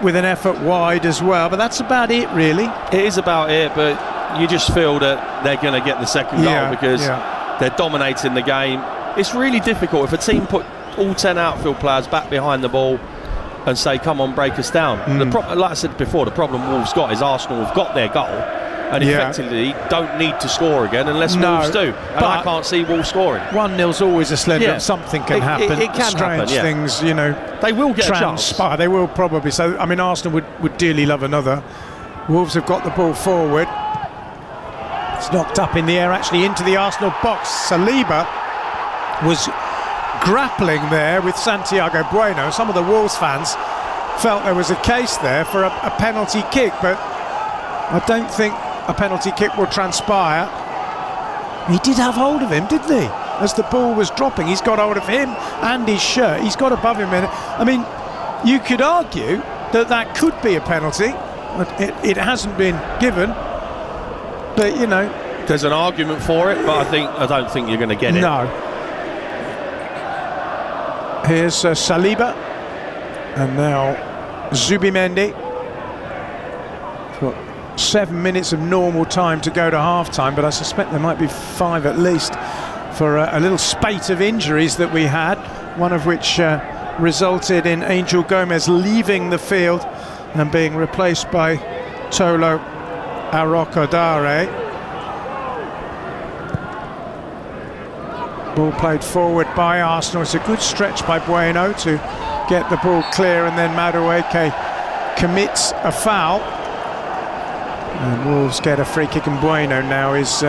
with an effort wide as well, but that's about it really. It is about it, but you just feel that they're going to get the second goal because they're dominating the game. It's really difficult if a team put all 10 outfield players back behind the ball and say, come on, break us down. Like I said before, the problem Wolves got is Arsenal have got their goal and effectively don't need to score again unless Wolves do. And I can't see Wolves scoring. 1-0's always a slender. Something can happen. It can Strange happen, things, you know. They will get a chance. They will probably. So, I mean, Arsenal would dearly love another. Wolves have got the ball forward. It's knocked up in the air, actually into the Arsenal box. Saliba was grappling there with Santiago Bueno. Some of the Wolves fans felt there was a case there for a penalty kick, but I don't think a penalty kick will transpire. He did have hold of him, didn't he? As the ball was dropping, he's got hold of him and his shirt. He's got above him. I mean, you could argue that could be a penalty. It hasn't been given, but you know, there's an argument for it, but I don't think you're going to get it. No. Here's Saliba, and now Zubimendi. Got 7 minutes of normal time to go to half-time, but I suspect there might be 5 at least for a little spate of injuries that we had. one of which resulted in Angel Gomez leaving the field and being replaced by Tolo Arokodare. Ball played forward by Arsenal. It's a good stretch by Bueno to get the ball clear, and then Madueke commits a foul. And Wolves get a free kick, and Bueno now is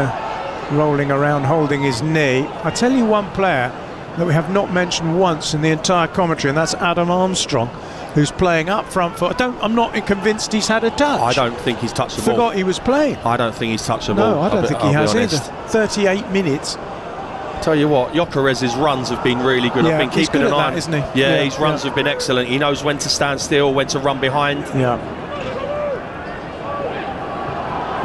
rolling around holding his knee. I tell you one player that we have not mentioned once in the entire commentary, and that's Adam Armstrong, who's playing up front for... I'm not convinced he's had a touch. I don't think he's touched the ball. Forgot he was playing. I don't think he's touched the ball. No, I don't think he has either. 38 minutes. Tell you what, Gyökeres's runs have been really good. Yeah, I've been keeping an eye on, isn't he? Yeah, his runs have been excellent. He knows when to stand still, when to run behind. Yeah.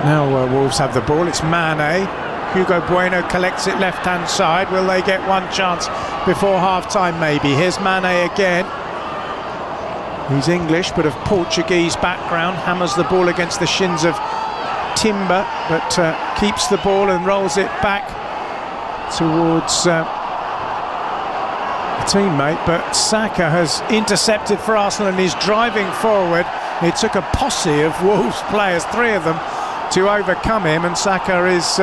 Now Wolves have the ball. It's Mane. Hugo Bueno collects it left-hand side. Will they get one chance before half-time? Maybe. Here's Mane again. He's English, but of Portuguese background. Hammers the ball against the shins of Timber, but keeps the ball and rolls it back towards a teammate. But Saka has intercepted for Arsenal and is driving forward. It took a posse of Wolves players, 3 of them, to overcome him, and Saka is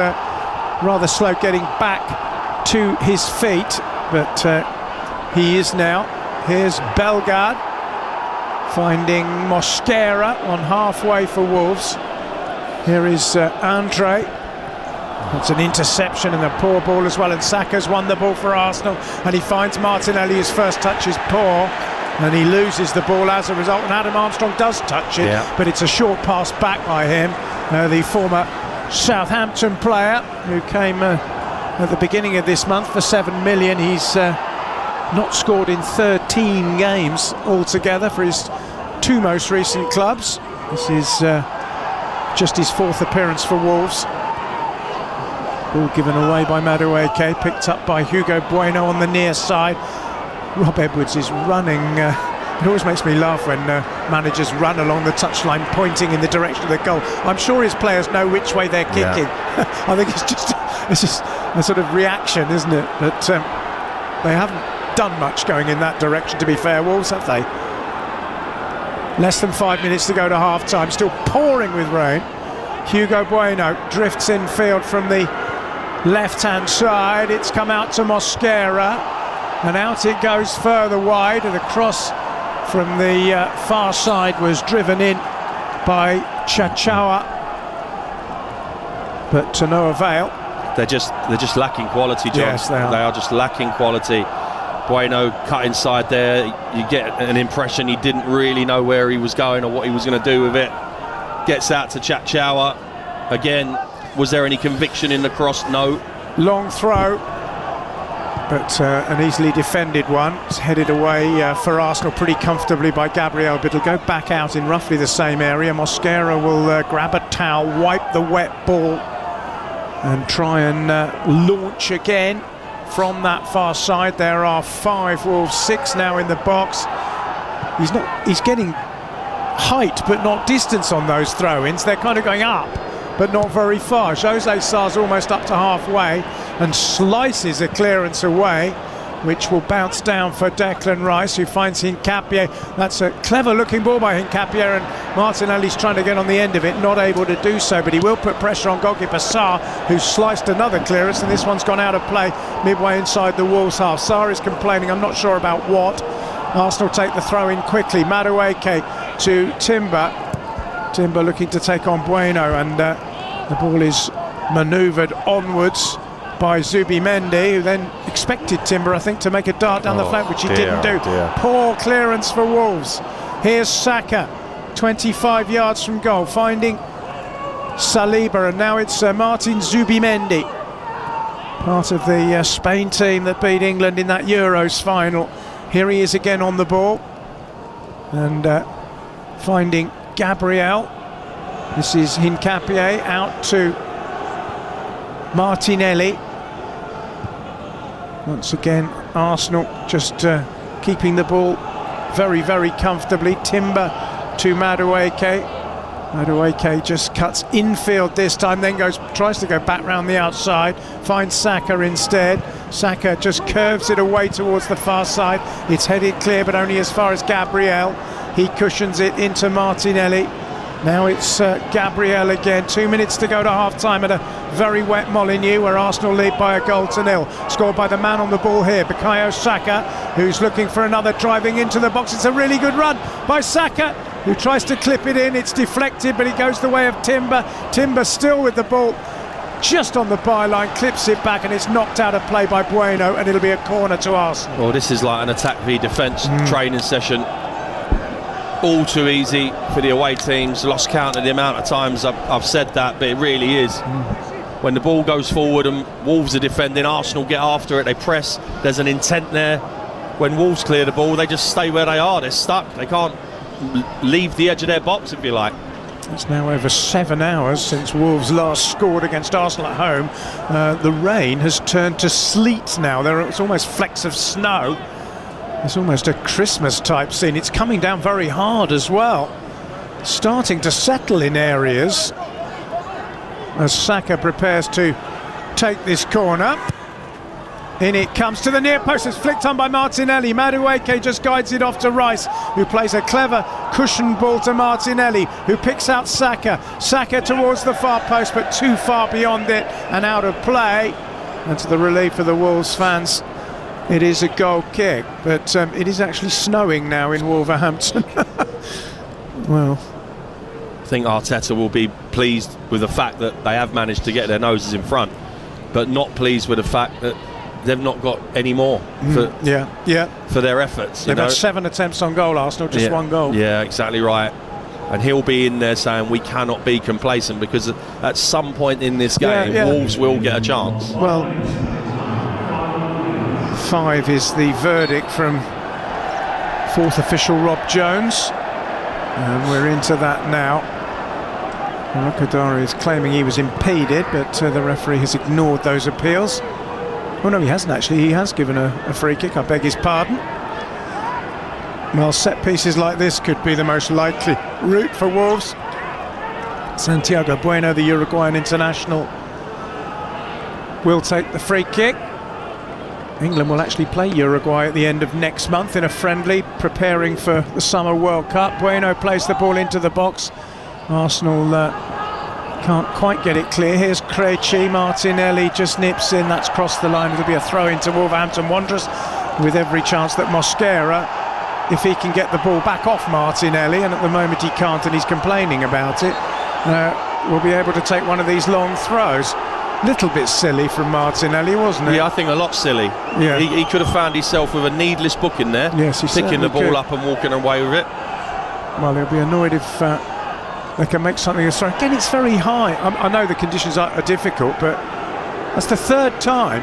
rather slow getting back to his feet, but he is now. Here's Bellegarde finding Mosquera on halfway for Wolves. Here is Andre. It's an interception and a poor ball as well, and Saka's won the ball for Arsenal, and he finds Martinelli. His first touch is poor, and he loses the ball as a result, and Adam Armstrong does touch it, but it's a short pass back by him. The former Southampton player who came at the beginning of this month for 7 million. He's not scored in 13 games altogether for his 2 most recent clubs. This is just his 4th appearance for Wolves. Ball given away by Madueke, picked up by Hugo Bueno on the near side. Rob Edwards is running. It always makes me laugh when managers run along the touchline pointing in the direction of the goal. I'm sure his players know which way they're kicking. I think it's just a sort of reaction, isn't it? But they haven't done much going in that direction, to be fair, Wolves, have they? Less than 5 minutes to go to half-time, still pouring with rain. Hugo Bueno drifts infield from the left-hand side. It's come out to Mosquera, and out it goes further wide, and the cross from the far side was driven in by Chachawa, but to no avail. They're just lacking quality, John. Yes, they are just lacking quality. Bueno cut inside there. You get an impression he didn't really know where he was going or what he was going to do with it. Gets out to Chachawa again. Was there any conviction in the cross? No. Long throw, but an easily defended one. It's headed away for Arsenal pretty comfortably by Gabriel, but it'll go back out in roughly the same area. Mosquera will grab a towel, wipe the wet ball, and try and launch again from that far side. There are 5 Wolves, 6 now in the box. He's getting height but not distance on those throw-ins. They're kind of going up but not very far. Jose Sarr's almost up to halfway and slices a clearance away, which will bounce down for Declan Rice, who finds Hincapié. That's a clever looking ball by Hincapié, and Martinelli's trying to get on the end of it, not able to do so, but he will put pressure on goalkeeper Sarr, who's sliced another clearance, and this one's gone out of play midway inside the Wolves half. Sarr is complaining, I'm not sure about what. Arsenal take the throw in quickly. Madueke to Timber. Timber looking to take on Bueno, and the ball is manoeuvred onwards by Zubimendi, who then expected Timber, I think, to make a dart down the flank, which he didn't do. Poor clearance for Wolves. Here's Saka, 25 yards from goal, finding Saliba, and now it's Martin Zubimendi, part of the Spain team that beat England in that Euros final. Here he is again on the ball, and finding Gabriel. This is Hincapié out to Martinelli. Once again, Arsenal just keeping the ball very, very comfortably. Timber to Madueke. Madueke just cuts infield this time, then tries to go back round the outside, finds Saka instead. Saka just curves it away towards the far side. It's headed clear, but only as far as Gabriel. He cushions it into Martinelli. Now it's Gabriel again. 2 minutes to go to half-time at a very wet Molineux, where Arsenal lead by a goal to nil. Scored by the man on the ball here, Bukayo Saka, who's looking for another, driving into the box. It's a really good run by Saka, who tries to clip it in. It's deflected, but it goes the way of Timber. Timber still with the ball, just on the byline, clips it back, and it's knocked out of play by Bueno, and it'll be a corner to Arsenal. Well, this is like an attack v defence training session. All too easy for the away teams. Lost count of the amount of times I've said that, but it really is. When the ball goes forward and Wolves are defending, Arsenal get after it, they press, there's an intent there. When Wolves clear the ball, they just stay where they are. They're stuck. They can't leave the edge of their box, if you like. It's now over 7 hours since Wolves last scored against Arsenal at home. The rain has turned to sleet now. It's almost flecks of snow. It's almost a Christmas type scene. It's coming down very hard as well. Starting to settle in areas as Saka prepares to take this corner. In it comes to the near post. It's flicked on by Martinelli. Madueke just guides it off to Rice, who plays a clever cushion ball to Martinelli, who picks out Saka. Saka towards the far post, but too far beyond it and out of play. And to the relief of the Wolves fans, it is a goal kick, but it is actually snowing now in Wolverhampton. Well, I think Arteta will be pleased with the fact that they have managed to get their noses in front, but not pleased with the fact that they've not got any more for their efforts. They've had 7 attempts on goal, Arsenal, just 1 goal. Yeah, exactly right. And he'll be in there saying we cannot be complacent, because at some point in this game, Wolves will get a chance. Well, 5 is the verdict from 4th official Rob Jones, and we're into that now. Rokadari is claiming he was impeded, but the referee has ignored those appeals. Oh no, he hasn't actually. He has given a free kick, I beg his pardon. Well, set pieces like this could be the most likely route for Wolves. Santiago Bueno, the Uruguayan international, will take the free kick. England will actually play Uruguay at the end of next month in a friendly, preparing for the Summer World Cup. Bueno plays the ball into the box. Arsenal can't quite get it clear. Here's Krejci. Martinelli just nips in. That's crossed the line. It'll be a throw into Wolverhampton Wanderers, with every chance that Mosquera, if he can get the ball back off Martinelli, and at the moment he can't and he's complaining about it, will be able to take one of these long throws. Little bit silly from Martinelli, wasn't it? Yeah, I think a lot silly. Yeah. He could have found himself with a needless book in there. Yes, he picking the ball could. up and walking away with it. Well, he'll be annoyed if they can make something of throw. Again, it's very high. I know the conditions are difficult, but that's the 3rd time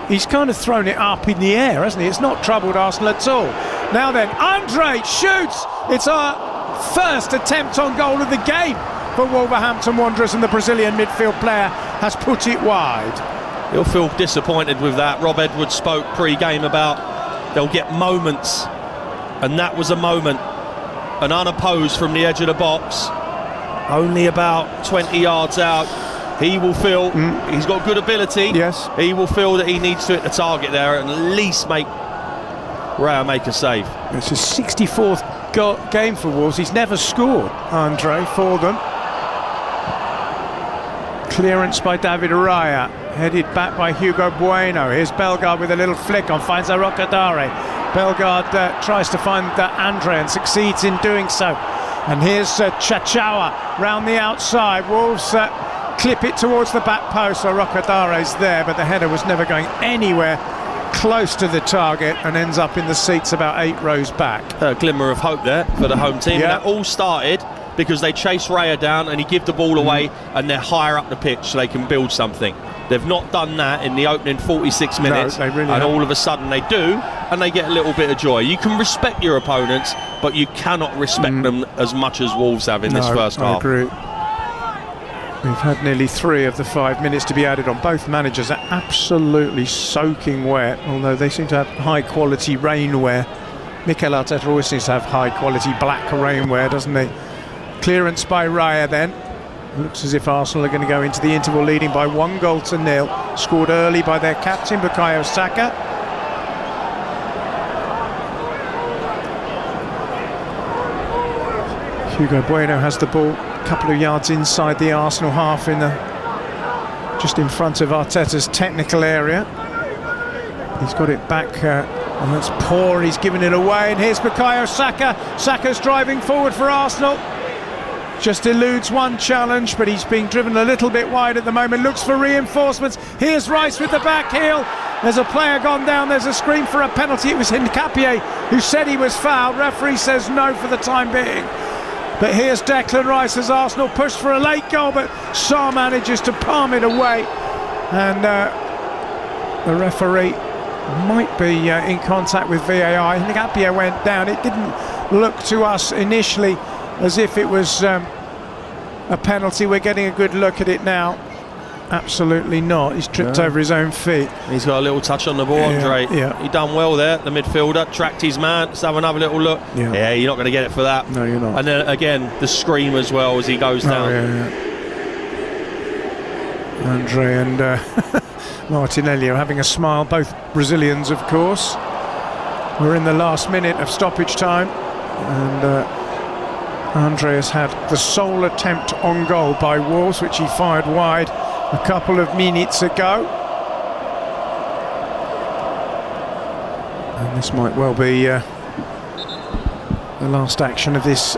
he's kind of thrown it up in the air, hasn't he? It's not troubled Arsenal at all. Now then, Andre shoots. It's our first attempt on goal of the game for Wolverhampton Wanderers, and the Brazilian midfield player has put it wide. He'll feel disappointed with that. Rob Edwards spoke pre-game about they'll get moments, and that was a moment. An unopposed from the edge of the box, only about 20 yards out. He will feel he's got good ability. Yes. He will feel that he needs to hit the target there and at least make Raya make a save. It's his 64th game for Wolves. He's never scored, Andre, for them. Clearance by David Raya, headed back by Hugo Bueno. Here's Bellegarde with a little flick on, finds Rokadari. Bellegarde tries to find Andre and succeeds in doing so. And here's Chachawa round the outside. Wolves clip it towards the back post, so Rokadare's there, but the header was never going anywhere close to the target and ends up in the seats about 8 rows back. A glimmer of hope there for the home team. Yeah. And that all started because they chased Raya down and he gave the ball away, and they're higher up the pitch so they can build something. They've not done that in the opening 46 minutes, no, they really and haven't. all of a sudden they do, and they get a little bit of joy. You can respect your opponents, but you cannot respect them as much as Wolves have in this first half. I agree. We've had nearly 3 of the 5 minutes to be added on. Both managers are absolutely soaking wet, although they seem to have high quality rainwear. Mikel Arteta always seems to have high quality black rainwear, doesn't he? Clearance by Raya then. Looks as if Arsenal are going to go into the interval leading by 1-0. Scored early by their captain, Bukayo Saka. Hugo Bueno has the ball a couple of yards inside the Arsenal half, just in front of Arteta's technical area. He's got it back, and that's poor. He's given it away, and here's Bukayo Saka. Saka's driving forward for Arsenal. Just eludes one challenge, but he's being driven a little bit wide at the moment. Looks for reinforcements. Here's Rice with the back heel. There's a player gone down. There's a scream for a penalty. It was Nkapie who said he was fouled. Referee says no for the time being. But here's Declan Rice as Arsenal pushed for a late goal, but Sarr manages to palm it away. And the referee might be in contact with VAR. Nkapie went down. It didn't look to us initially as if it was a penalty. We're getting a good look at it now. Absolutely not. He's tripped over his own feet. He's got a little touch on the ball, Andre. Yeah. He done well there, the midfielder. Tracked his man. Let's have another little look. Yeah, you're not going to get it for that. No, you're not. And then again, the scream as well as he goes down. Andre and Martinelli are having a smile. Both Brazilians, of course. We're in the last minute of stoppage time. And Andre has had the sole attempt on goal by Wolves, which he fired wide a couple of minutes ago. And this might well be the last action of this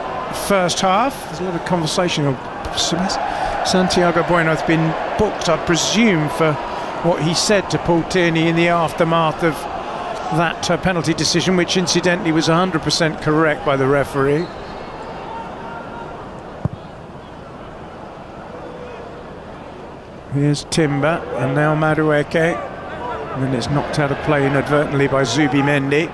first half. There's a lot of conversation of Santiago Bueno has been booked, I presume, for what he said to Paul Tierney in the aftermath of that penalty decision, which incidentally was 100% correct by the referee. Here's Timber, and now Madueke. And then it's knocked out of play inadvertently by Zubimendi.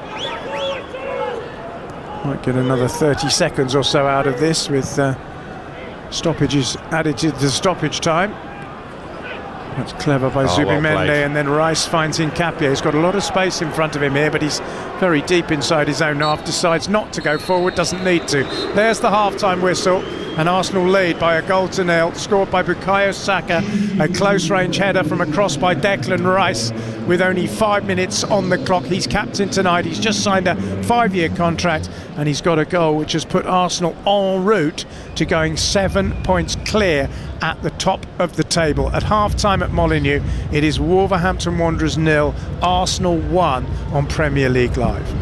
Might get another 30 seconds or so out of this with stoppages added to the stoppage time. That's clever by Zubimendi, well, and then Rice finds Nkapie. He's got a lot of space in front of him here, but he's very deep inside his own half, decides not to go forward, doesn't need to. There's the half-time whistle. An Arsenal lead by 1-0, scored by Bukayo Saka, a close-range header from a cross by Declan Rice with only 5 minutes on the clock. He's captain tonight. He's just signed a 5-year contract, and he's got a goal which has put Arsenal en route to going 7 points clear at the top of the table. At half-time at Molineux, it is Wolverhampton Wanderers 0, Arsenal 1 on Premier League Live.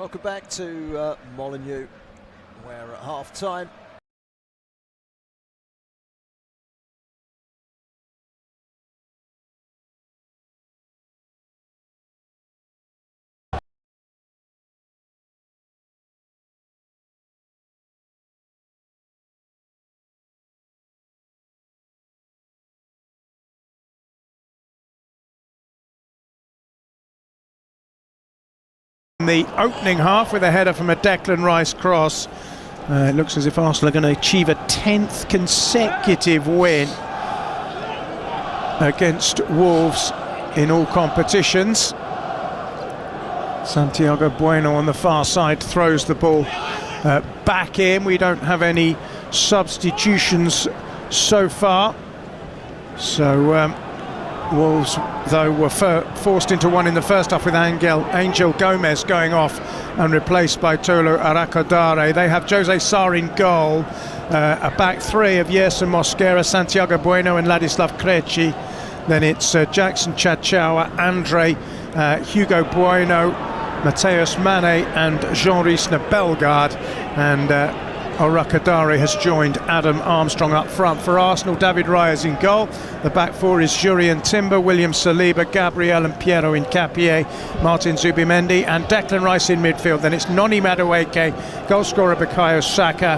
Welcome back to Molineux, where at half-time the opening half with a header from a Declan Rice cross. It looks as if Arsenal are going to achieve a 10th consecutive win against Wolves in all competitions. Santiago Bueno on the far side throws the ball back in. We don't have any substitutions so far. So Wolves, though, were forced into one in the first half with Angel Gomez going off and replaced by Tolo Arakadare. They have Jose Sarr in goal, a back three of Yerson Mosquera, Santiago Bueno and Ladislav Krejci. Then it's Jackson Chachawa, Andre, Hugo Bueno, Mateus Mane and Jean-Rhys Bellegarde. And Arakadare has joined Adam Armstrong up front. For Arsenal, David Raya's in goal. The back four is Jurien Timber, William Saliba, Gabriel and Piero Hincapié, Martin Zubimendi and Declan Rice in midfield. Then it's Noni Madueke, goalscorer Bukayo Saka,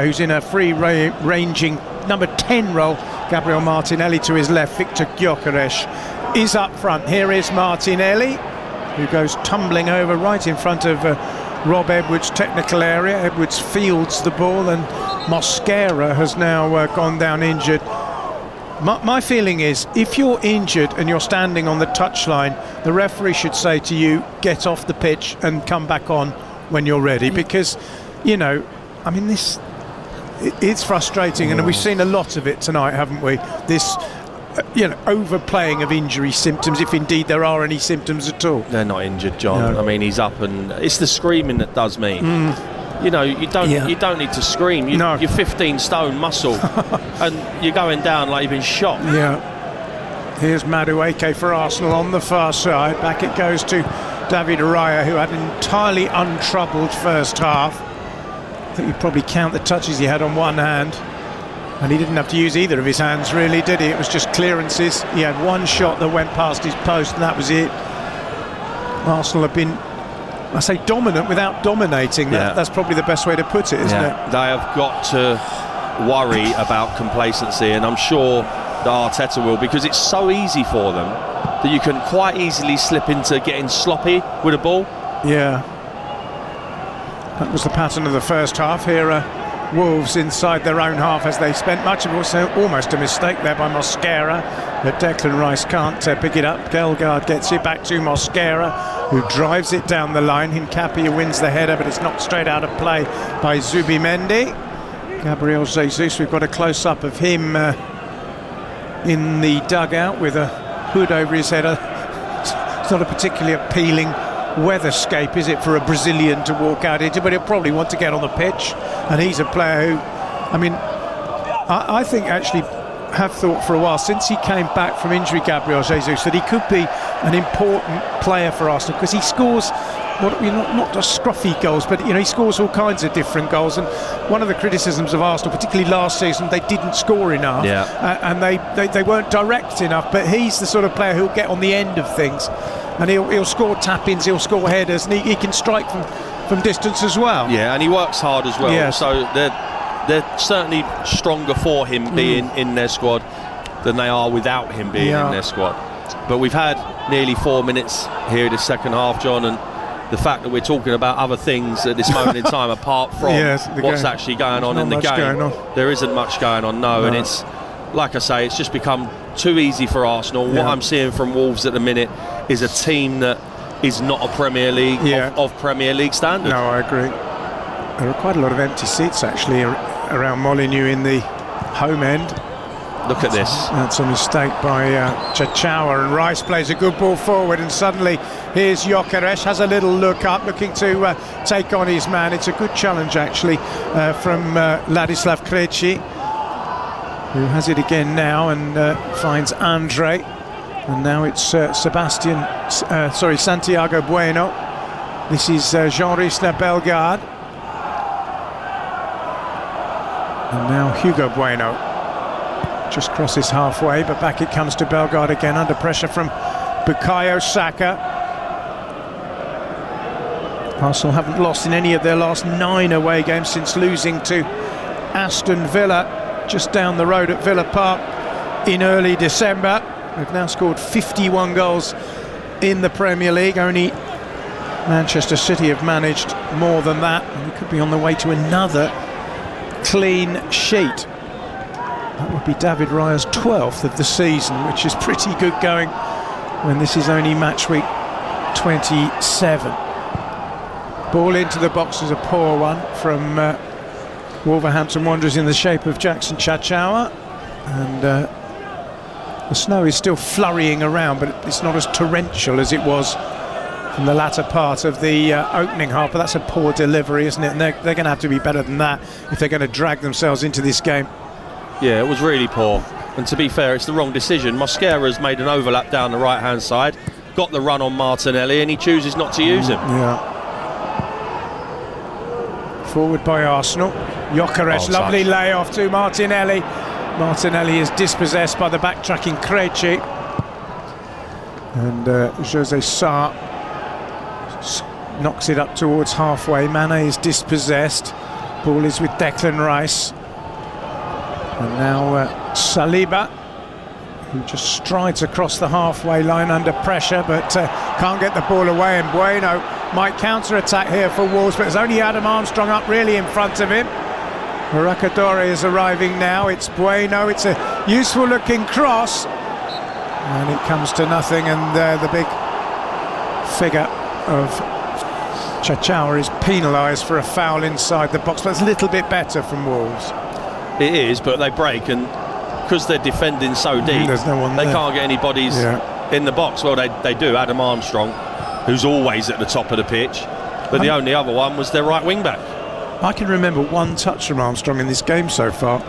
who's in a free-ranging number 10 role. Gabriel Martinelli to his left, Victor Gyökeres is up front. Here is Martinelli, who goes tumbling over right in front of Rob Edwards' technical area. Edwards fields the ball and Mosquera has now gone down injured. My feeling is, if you're injured and you're standing on the touchline, the referee should say to you, get off the pitch and come back on when you're ready, because, you know, I mean, it's frustrating, and we've seen a lot of it tonight, haven't we? This overplaying of injury symptoms, if indeed there are any symptoms at all. They're not injured, John. No. I mean, he's up, and it's the screaming that does me. You know, you don't need to scream. You're 15 stone muscle, and you're going down like you've been shot. Yeah. Here's Madueke for Arsenal on the far side. Back it goes to David Raya, who had an entirely untroubled first half. I think you probably count the touches he had on one hand. And he didn't have to use either of his hands, really, did he? It was just clearances. He had one shot that went past his post, and that was it. Arsenal have been, I say, dominant without dominating. That's probably the best way to put it, isn't it? They have got to worry about complacency, and I'm sure that Arteta will, because it's so easy for them that you can quite easily slip into getting sloppy with a ball. Yeah. That was the pattern of the first half. Here Wolves inside their own half, as they spent much of it. Almost a mistake there by Mosquera, but Declan Rice can't pick it up. Bellegarde gets it back to Mosquera, who drives it down the line. Hincapié wins the header, but it's knocked straight out of play by Zubimendi. Gabriel Jesus, we've got a close-up of him in the dugout with a hood over his head. It's not a particularly appealing weatherscape, is it, for a Brazilian to walk out into, but he'll probably want to get on the pitch. And he's a player who, I mean, I think actually have thought for a while, since he came back from injury, Gabriel Jesus, that he could be an important player for Arsenal, because he scores not just scruffy goals, but he scores all kinds of different goals. And one of the criticisms of Arsenal, particularly last season, they didn't score enough, and they weren't direct enough. But he's the sort of player who'll get on the end of things, and he'll score tap-ins, he'll score headers, and he can strike from distance as well. Yeah, and he works hard as well. Yes. So they're certainly stronger for him being in their squad than they are without him being in their squad. But we've had nearly 4 minutes here in the second half, John, and the fact that we're talking about other things at this moment in time apart from what's actually going on in the game, there isn't much going on, no. And it's, like I say, it's just become too easy for Arsenal. What I'm seeing from Wolves at the minute is a team that is not a Premier League of Premier League standard. No, I agree. There are quite a lot of empty seats actually around Molineux in the home end. Look at this. That's a mistake by Chachawa, and Rice plays a good ball forward, and suddenly here's Gyökeres, has a little look up, looking to take on his man. It's a good challenge actually from Ladislav Krejci, who has it again now and finds Andre, and now it's Santiago Bueno. This is Jean-Risler Bellegarde. And now Hugo Bueno just crosses halfway, but back it comes to Bellegarde again, under pressure from Bukayo Saka. Arsenal haven't lost in any of their last 9 away games since losing to Aston Villa just down the road at Villa Park in early December. They've now scored 51 goals in the Premier League. Only Manchester City have managed more than that, and we could be on the way to another clean sheet. That would be David Raya's 12th of the season, which is pretty good going when this is only match week 27. Ball into the box is a poor one from Wolverhampton Wanderers in the shape of Jackson Chachawa, and the snow is still flurrying around, but it's not as torrential as it was from the latter part of the opening half. But that's a poor delivery, isn't it? And they're going to have to be better than that if they're going to drag themselves into this game. Yeah, it was really poor. And to be fair, it's the wrong decision. Mosquera's made an overlap down the right-hand side, got the run on Martinelli, and he chooses not to use him. Yeah. Forward by Arsenal. Gyökeres, lovely layoff to Martinelli. Martinelli is dispossessed by the backtracking Krejci. And Jose Sarr knocks it up towards halfway. Mane is dispossessed. Ball is with Declan Rice. And now Saliba, who just strides across the halfway line under pressure, but can't get the ball away. And Bueno might counter-attack here for Wolves, but there's only Adam Armstrong up really in front of him. Maracadore is arriving now. It's Bueno. It's a useful-looking cross, and it comes to nothing. And the big figure of Chachawa is penalised for a foul inside the box, but it's a little bit better from Wolves. It is, but they break, and because they're defending so deep, there's no one they there. can't get any bodies in the box. Well, they do. Adam Armstrong, who's always at the top of the pitch, but the only other one was their right wing back. I can remember one touch from Armstrong in this game so far.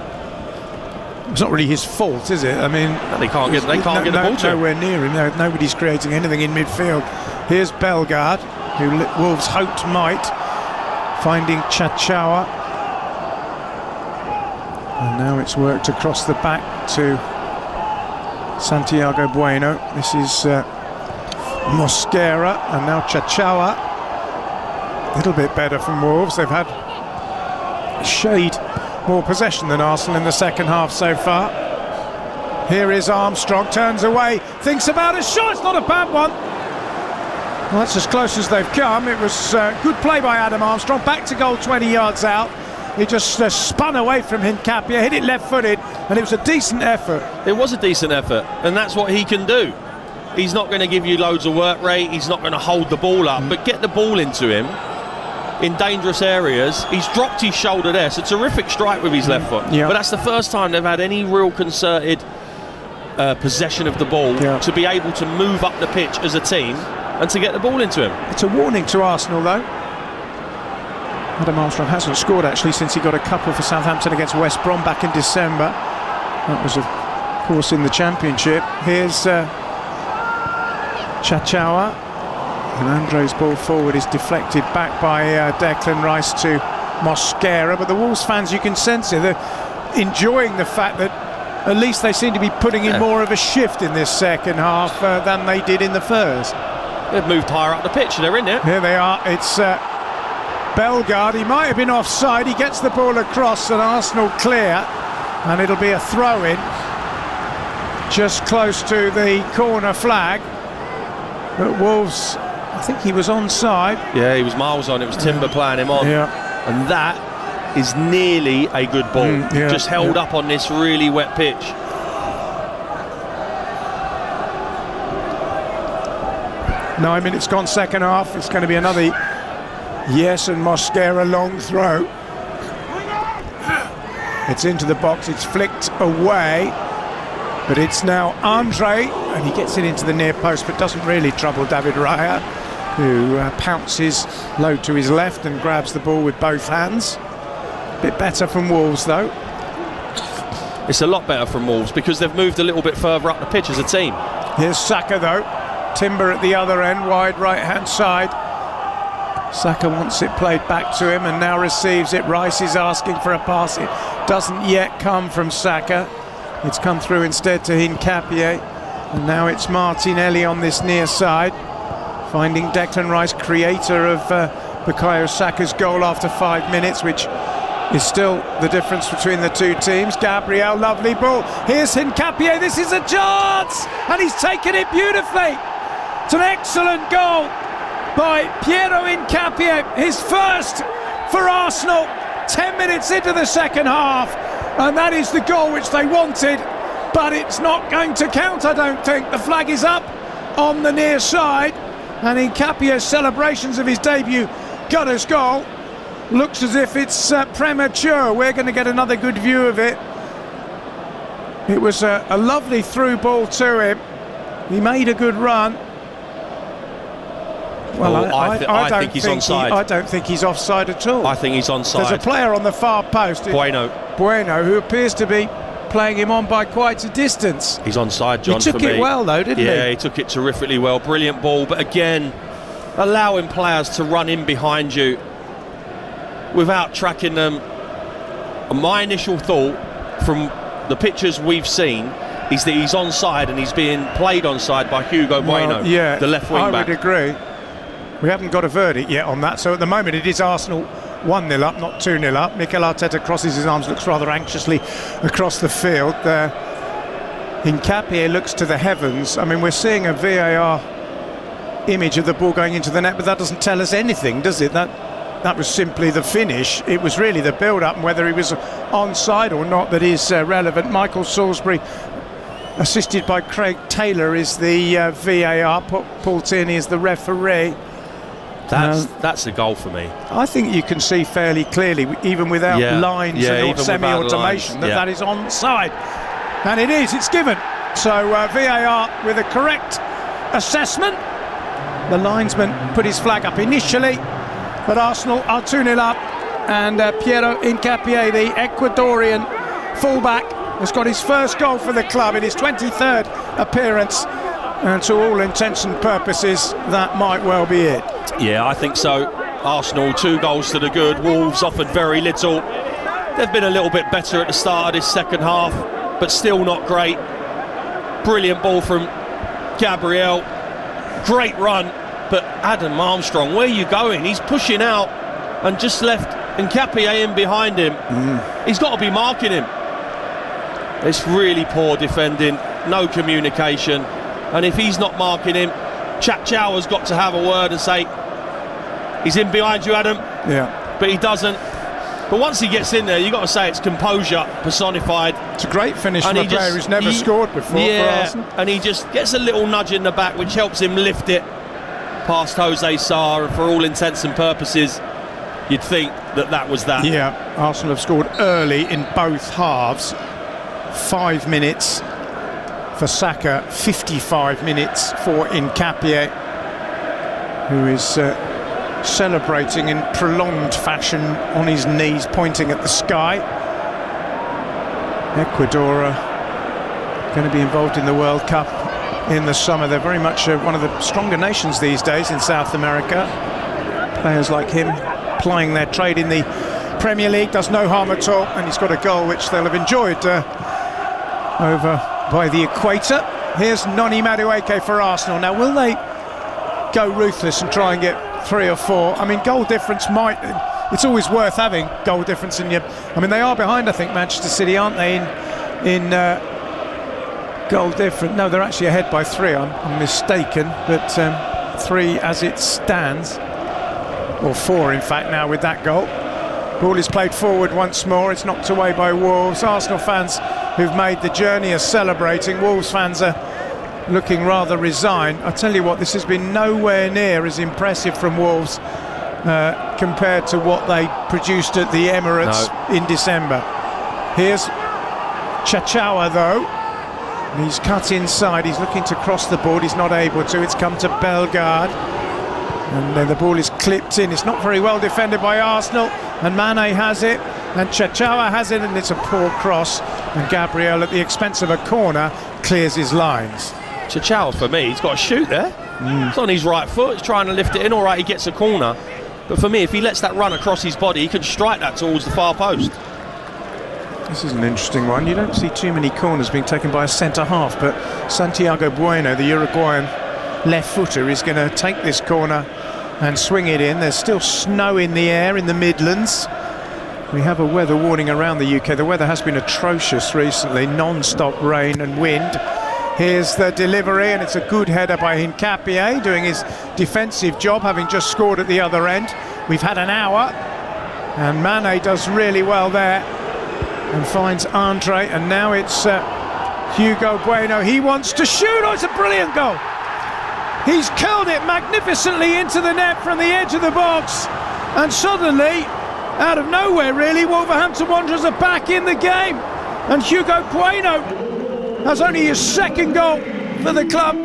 It's not really his fault, is it? I mean, they can't get the ball to him. Nowhere near him. No, nobody's creating anything in midfield. Here's Bellegarde, who Wolves hoped might, finding Chachawa. And now it's worked across the back to Santiago Bueno. This is Mosquera, and now Chachawa. A little bit better from Wolves. They've had a shade more possession than Arsenal in the second half so far. Here is Armstrong, turns away, thinks about a shot. It's not a bad one. Well, that's as close as they've come. It was good play by Adam Armstrong. Back to goal, 20 yards out. He just spun away from Hincapie, hit it left-footed, and it was a decent effort. It was a decent effort, and that's what he can do. He's not going to give you loads of work rate. He's not going to hold the ball up, but get the ball into him in dangerous areas. He's dropped his shoulder there. It's a terrific strike with his left foot. Yeah. But that's the first time they've had any real concerted possession of the ball to be able to move up the pitch as a team and to get the ball into him. It's a warning to Arsenal, though. Adam Armstrong hasn't scored actually since he got a couple for Southampton against West Brom back in December. That was, of course, in the Championship. Here's Chachawa, and Andre's ball forward is deflected back by Declan Rice to Mosquera. But the Wolves fans, you can sense it, they're enjoying the fact that at least they seem to be putting in more of a shift in this second half than they did in the first. They've moved higher up the pitch, they're in there. Here they are. It's Bellegarde. He might have been offside. He gets the ball across, and Arsenal clear, and it'll be a throw-in just close to the corner flag. But Wolves, I think he was onside. Yeah, he was miles on. It was Timber playing him on. Yeah. And that is nearly a good ball. Just held up on this really wet pitch. 9 minutes gone, second half. It's going to be another yes, and Mosquera long throw. It's into the box. It's flicked away. But it's now Andre, and he gets it into the near post, but doesn't really trouble David Raya, who pounces low to his left and grabs the ball with both hands. Bit better from Wolves, though. It's a lot better from Wolves because they've moved a little bit further up the pitch as a team. Here's Saka, though. Timber at the other end, wide right-hand side. Saka wants it played back to him and now receives it. Rice is asking for a pass. It doesn't yet come from Saka. It's come through instead to Hincapié. And now it's Martinelli on this near side, finding Declan Rice, creator of Bukayo Saka's goal after 5 minutes, which is still the difference between the two teams. Gabriel, lovely ball. Here's Hincapié. This is a chance! And he's taken it beautifully. It's an excellent goal by Piero Hincapié, his first for Arsenal 10 minutes into the second half, and that is the goal which they wanted, but it's not going to count, I don't think. The flag is up on the near side, and Hincapié's celebrations of his debut Gunners goal looks as if it's premature. We're going to get another good view of it. It was a lovely through ball to him. He made a good run. Well, I think he's onside. I don't think he's offside at all. I think he's onside. There's a player on the far post, Bueno, who appears to be playing him on by quite a distance. He's onside, John. He took it well, though, didn't he? Yeah, he took it terrifically well. Brilliant ball, but again, allowing players to run in behind you without tracking them. My initial thought from the pictures we've seen is that he's onside and he's being played onside by Hugo Bueno, the left wing back. I would agree. We haven't got a verdict yet on that, so at the moment it is Arsenal 1-0 up, not 2-0 up. Mikel Arteta crosses his arms, looks rather anxiously across the field. Hincapié looks to the heavens. I mean, we're seeing a VAR image of the ball going into the net, but that doesn't tell us anything, does it? That was simply the finish. It was really the build-up, and whether he was onside or not that is relevant. Michael Salisbury, assisted by Craig Taylor, is the VAR. Paul Tierney is the referee. That's a goal for me. I think you can see fairly clearly, even without lines and semi-automation, that is onside. And it is, it's given. So VAR with a correct assessment. The linesman put his flag up initially, but Arsenal are 2-0 up, and Piero Hincapié, the Ecuadorian fullback, has got his first goal for the club in his 23rd appearance, and to all intents and purposes that might well be it. Yeah, I think so. Arsenal 2 goals to the good. Wolves offered very little. They've been a little bit better at the start of this second half, but still not great. Brilliant ball from Gabriel, great run, but Adam Armstrong, where are you going? He's pushing out and just left Hincapié in behind him. He's got to be marking him. It's really poor defending, no communication, and if he's not marking him, Chachao has got to have a word and say, he's in behind you, Adam. Yeah. But he doesn't. But once he gets in there, you've got to say it's composure personified. It's a great finish from a player who's never scored before for Arsenal. And he just gets a little nudge in the back, which helps him lift it past Jose Sarr, and for all intents and purposes, you'd think that was that. Yeah, Arsenal have scored early in both halves. 5 minutes for Saka, 55 minutes for Hincapié, who is celebrating in prolonged fashion on his knees, pointing at the sky. Ecuador are going to be involved in the World Cup in the summer. They're very much one of the stronger nations these days in South America. Players like him plying their trade in the Premier League does no harm at all, and he's got a goal which they'll have enjoyed over by the equator. Here's Noni Madueke for Arsenal. Now, will they go ruthless and try and get 3 or 4? I mean, goal difference might... It's always worth having goal difference in your... I mean, they are behind, I think, Manchester City, aren't they, in goal difference? No, they're actually ahead by 3, I'm mistaken, but 3 as it stands, or 4, in fact, now with that goal. Ball is played forward once more. It's knocked away by Wolves. Arsenal fans who've made the journey are celebrating. Wolves fans are looking rather resigned. I tell you what, this has been nowhere near as impressive from Wolves compared to what they produced at the Emirates in December. Here's Chachao, though. He's cut inside. He's looking to cross the board. He's not able to. It's come to Bellegarde. And then the ball is clipped in. It's not very well defended by Arsenal. And Mane has it. And Chachao has it. And it's a poor cross. And Gabriel, at the expense of a corner, clears his lines. Chachao, for me, he's got to shoot there. It's on his right foot. He's trying to lift it in. All right, he gets a corner. But for me, if he lets that run across his body, he can strike that towards the far post. This is an interesting one. You don't see too many corners being taken by a centre-half, but Santiago Bueno, the Uruguayan left-footer, is going to take this corner and swing it in. There's still snow in the air in the Midlands. We have a weather warning around the UK. The weather has been atrocious recently, non-stop rain and wind. Here's the delivery, and it's a good header by Hincapié, doing his defensive job, having just scored at the other end. We've had an hour, and Mane does really well there and finds Andre, and now it's Hugo Bueno. He wants to shoot. Oh, it's a brilliant goal. He's curled it magnificently into the net from the edge of the box, and suddenly, out of nowhere really, Wolverhampton Wanderers are back in the game, and Hugo Bueno has only his second goal for the club,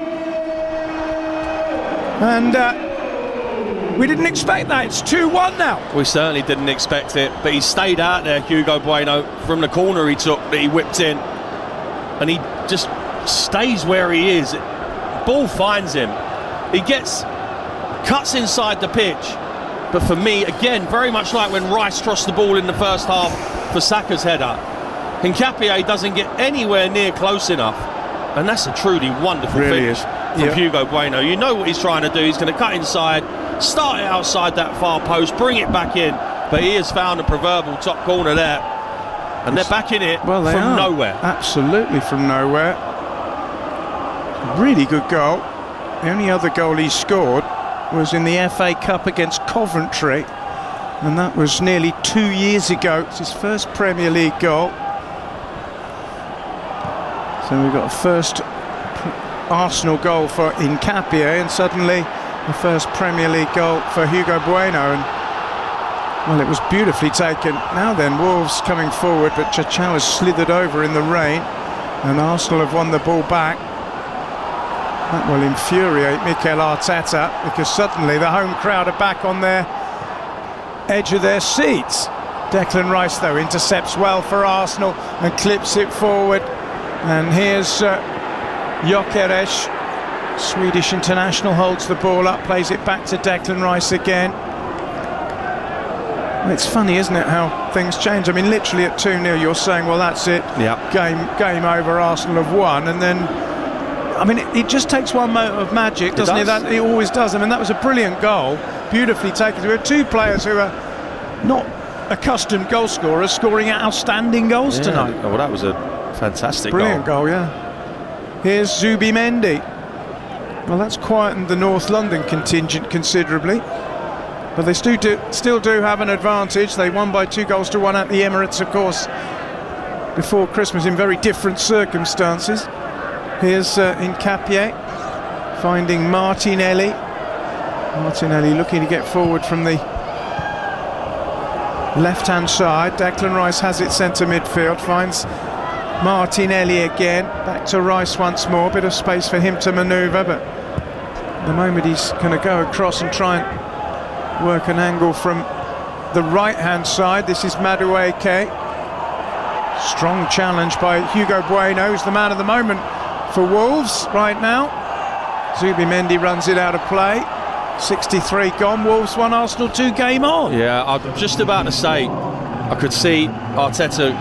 and we didn't expect that. It's 2-1 now. We certainly didn't expect it, but he stayed out there, Hugo Bueno, from the corner he took that he whipped in, and he just stays where he is. Ball finds him, he cuts inside the pitch. But for me, again, very much like when Rice crossed the ball in the first half for Saka's header, Hincapié doesn't get anywhere near close enough, and that's a truly wonderful finish from Hugo Bueno. You know what he's trying to do. He's going to cut inside, start it outside that far post, bring it back in, but he has found a proverbial top corner there, and they're back in it from nowhere. Absolutely from nowhere. Really good goal. The only other goal he scored was in the FA Cup against Coventry, and that was nearly 2 years ago. It's his first Premier League goal. So we've got a first Arsenal goal for Hincapié, and suddenly the first Premier League goal for Hugo Bueno. And well, it was beautifully taken. Now then, Wolves coming forward, but Chachao has slithered over in the rain, and Arsenal have won the ball back. That will infuriate Mikel Arteta, because suddenly the home crowd are back on their edge of their seats. Declan Rice, though, intercepts well for Arsenal and clips it forward. And here's Gyökeres, Swedish international, holds the ball up, plays it back to Declan Rice again. It's funny, isn't it, how things change? I mean, literally at 2-0 you're saying, well, that's it, game over, Arsenal have won, and then I mean, it just takes one moment of magic, doesn't it? That it always does. I mean, that was a brilliant goal, beautifully taken. We have two players who are not accustomed goal scorers scoring outstanding goals tonight. Oh, well, that was a fantastic brilliant goal, yeah. Here's Zubimendi. Well, that's quietened the North London contingent considerably, but they still do have an advantage. They won by 2-1 at the Emirates, of course, before Christmas in very different circumstances. Here's Hincapié finding Martinelli. Martinelli looking to get forward from the left-hand side. Declan Rice has it centre midfield, finds Martinelli again. Back to Rice once more, bit of space for him to manoeuvre, but at the moment he's going to go across and try and work an angle from the right-hand side. This is Madueke. Strong challenge by Hugo Bueno, who's the man of the moment for Wolves right now. Zubimendi runs it out of play. 63 gone, Wolves 1, Arsenal 2, game on. Yeah, I'm just about to say, I could see Arteta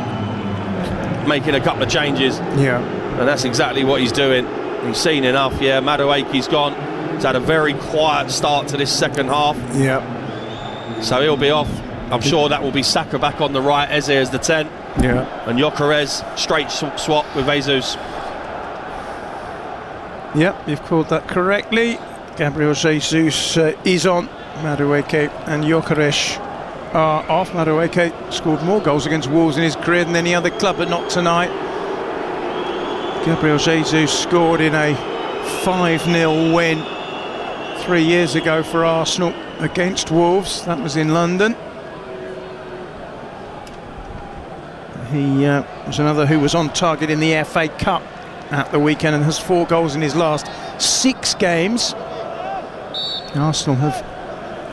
making a couple of changes. Yeah. And that's exactly what he's doing. He's seen enough. Yeah, Madueke's gone. He's had a very quiet start to this second half. Yeah. So he'll be off. I'm sure that will be Saka back on the right, Eze as the 10. Yeah. And Gyökeres, straight swap with Jesus. Yep, you've called that correctly. Gabriel Jesus is on. Madueke and Gyökeres are off. Madueke scored more goals against Wolves in his career than any other club, but not tonight. Gabriel Jesus scored in a 5-0 win 3 years ago for Arsenal against Wolves. That was in London. He was another who was on target in the FA Cup at the weekend and has 4 goals in his last 6 games. Arsenal have,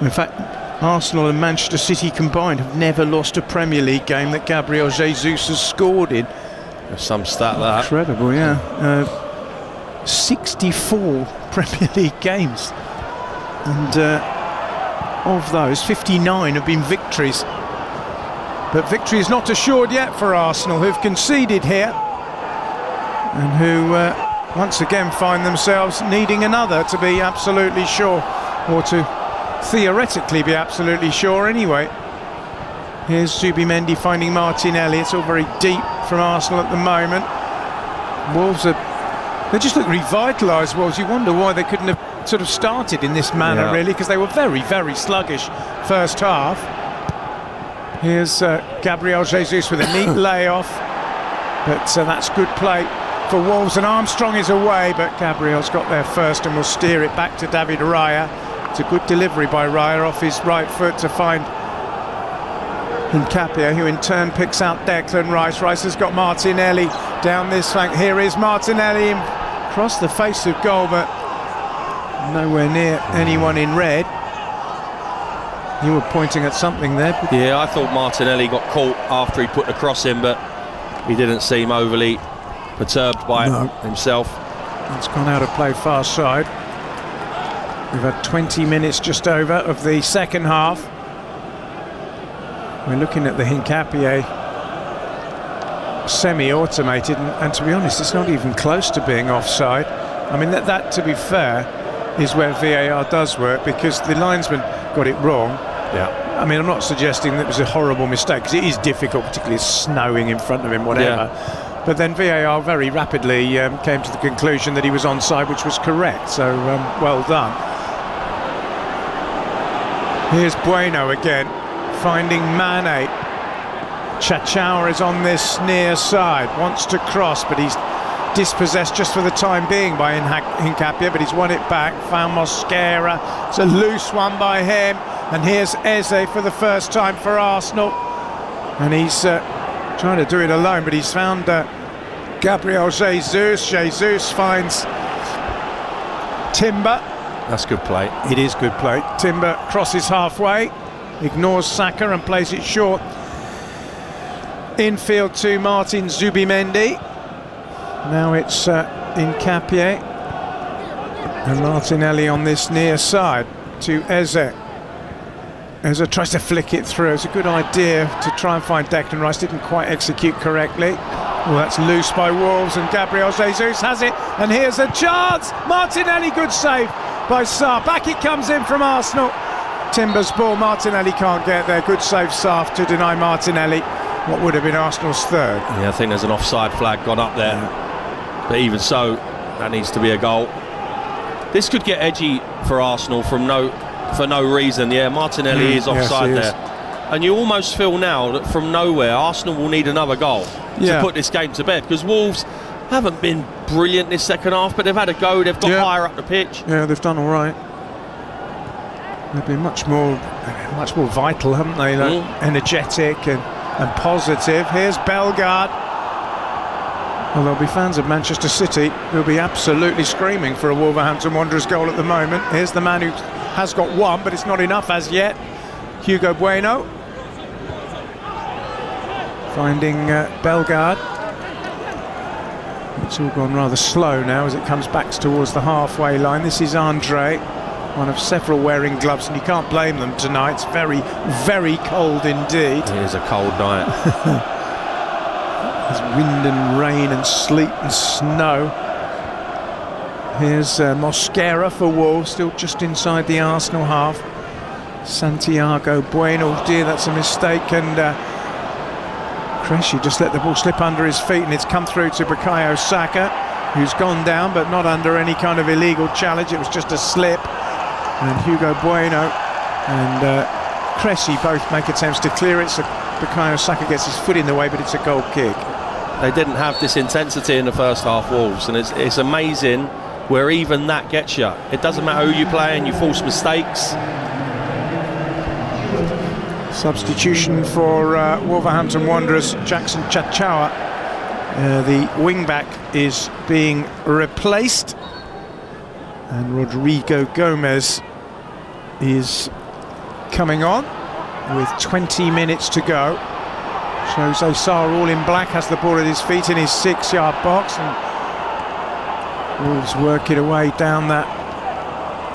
in fact, Arsenal and Manchester City combined have never lost a Premier League game that Gabriel Jesus has scored in. There's some stat that. Incredible, yeah. 64 Premier League games. And of those, 59 have been victories. But victory is not assured yet for Arsenal, who've conceded here and who once again find themselves needing another to be absolutely sure, or to theoretically be absolutely sure anyway. Here's Zubimendi finding Martinelli. It's all very deep from Arsenal at the moment. Wolves they just look revitalised, Wolves. You wonder why they couldn't have sort of started in this manner, really, because they were very, very sluggish first half. Here's Gabriel Jesus with a neat layoff, but that's good play for Wolves, and Armstrong is away, but Gabriel's got there first and will steer it back to David Raya. It's a good delivery by Raya off his right foot to find Nkapia, who in turn picks out Declan Rice. Rice has got Martinelli down this flank. Here is Martinelli across the face of goal, but nowhere near anyone in red. You were pointing at something there. Yeah, I thought Martinelli got caught after he put the cross in, but he didn't seem overly perturbed by it himself. It's gone out of play far side. We've had 20 minutes just over of the second half. We're looking at the Nkapia semi-automated, and to be honest, it's not even close to being offside. I mean, that to be fair, is where VAR does work, because the linesman got it wrong. Yeah. I mean, I'm not suggesting that it was a horrible mistake, because it is difficult, particularly snowing in front of him, whatever. Yeah. But then VAR very rapidly came to the conclusion that he was onside, which was correct. So well done. Here's Bueno again, finding Mane. Chachawa is on this near side, wants to cross, but he's dispossessed just for the time being by Nkapia, but he's won it back. Found Mosquera. It's a loose one by him, and here's Eze for the first time for Arsenal, and he's trying to do it alone, but he's found Gabriel Jesus. Jesus finds Timber. That's good play. It is good play. Timber crosses halfway, ignores Saka and plays it short infield to Martin Zubimendi. Now it's Nkapia and Martinelli on this near side to Eze. Eze tries to flick it through. It's a good idea to try and find Declan Rice. Didn't quite execute correctly. Well, that's loose by Wolves, and Gabriel Jesus has it. And here's a chance. Martinelli, good save by Sarr. Back it comes in from Arsenal. Timber's ball. Martinelli can't get there. Good save, Sarr, to deny Martinelli what would have been Arsenal's third. Yeah, I think there's an offside flag gone up there. Yeah. But even so, that needs to be a goal. This could get edgy for Arsenal for no reason. Yeah, Martinelli is offside there. And you almost feel now that from nowhere Arsenal will need another goal to put this game to bed, because Wolves haven't been brilliant this second half, but they've had a go. They've got higher up the pitch. Yeah, they've done all right. They've been much more vital, haven't they? Like, energetic and positive. Here's Bellegarde. Well, there'll be fans of Manchester City who'll be absolutely screaming for a Wolverhampton Wanderers goal at the moment. Here's the man who has got one, but it's not enough as yet. Hugo Bueno finding Bellegarde. It's all gone rather slow now as it comes back towards the halfway line. This is Andre, one of several wearing gloves, and you can't blame them tonight. It's very, very cold indeed. It is a cold night. There's wind and rain and sleet and snow. Here's Mosquera for Wolves, still just inside the Arsenal half. Santiago Bueno, oh dear, that's a mistake, and Cressy just let the ball slip under his feet, and it's come through to Bukayo Saka, who's gone down, but not under any kind of illegal challenge. It was just a slip, and Hugo Bueno and Cressy both make attempts to clear it, so Bukayo Saka gets his foot in the way, but it's a goal kick. They didn't have this intensity in the first half, Wolves, and it's amazing where even that gets you. It doesn't matter who you play, and you force mistakes. Substitution for Wolverhampton Wanderers, Jackson Chachawa. The wing-back is being replaced, and Rodrigo Gomez is coming on with 20 minutes to go. Jose Sarr, all in black, has the ball at his feet in his 6-yard box, and Wolves work it away down that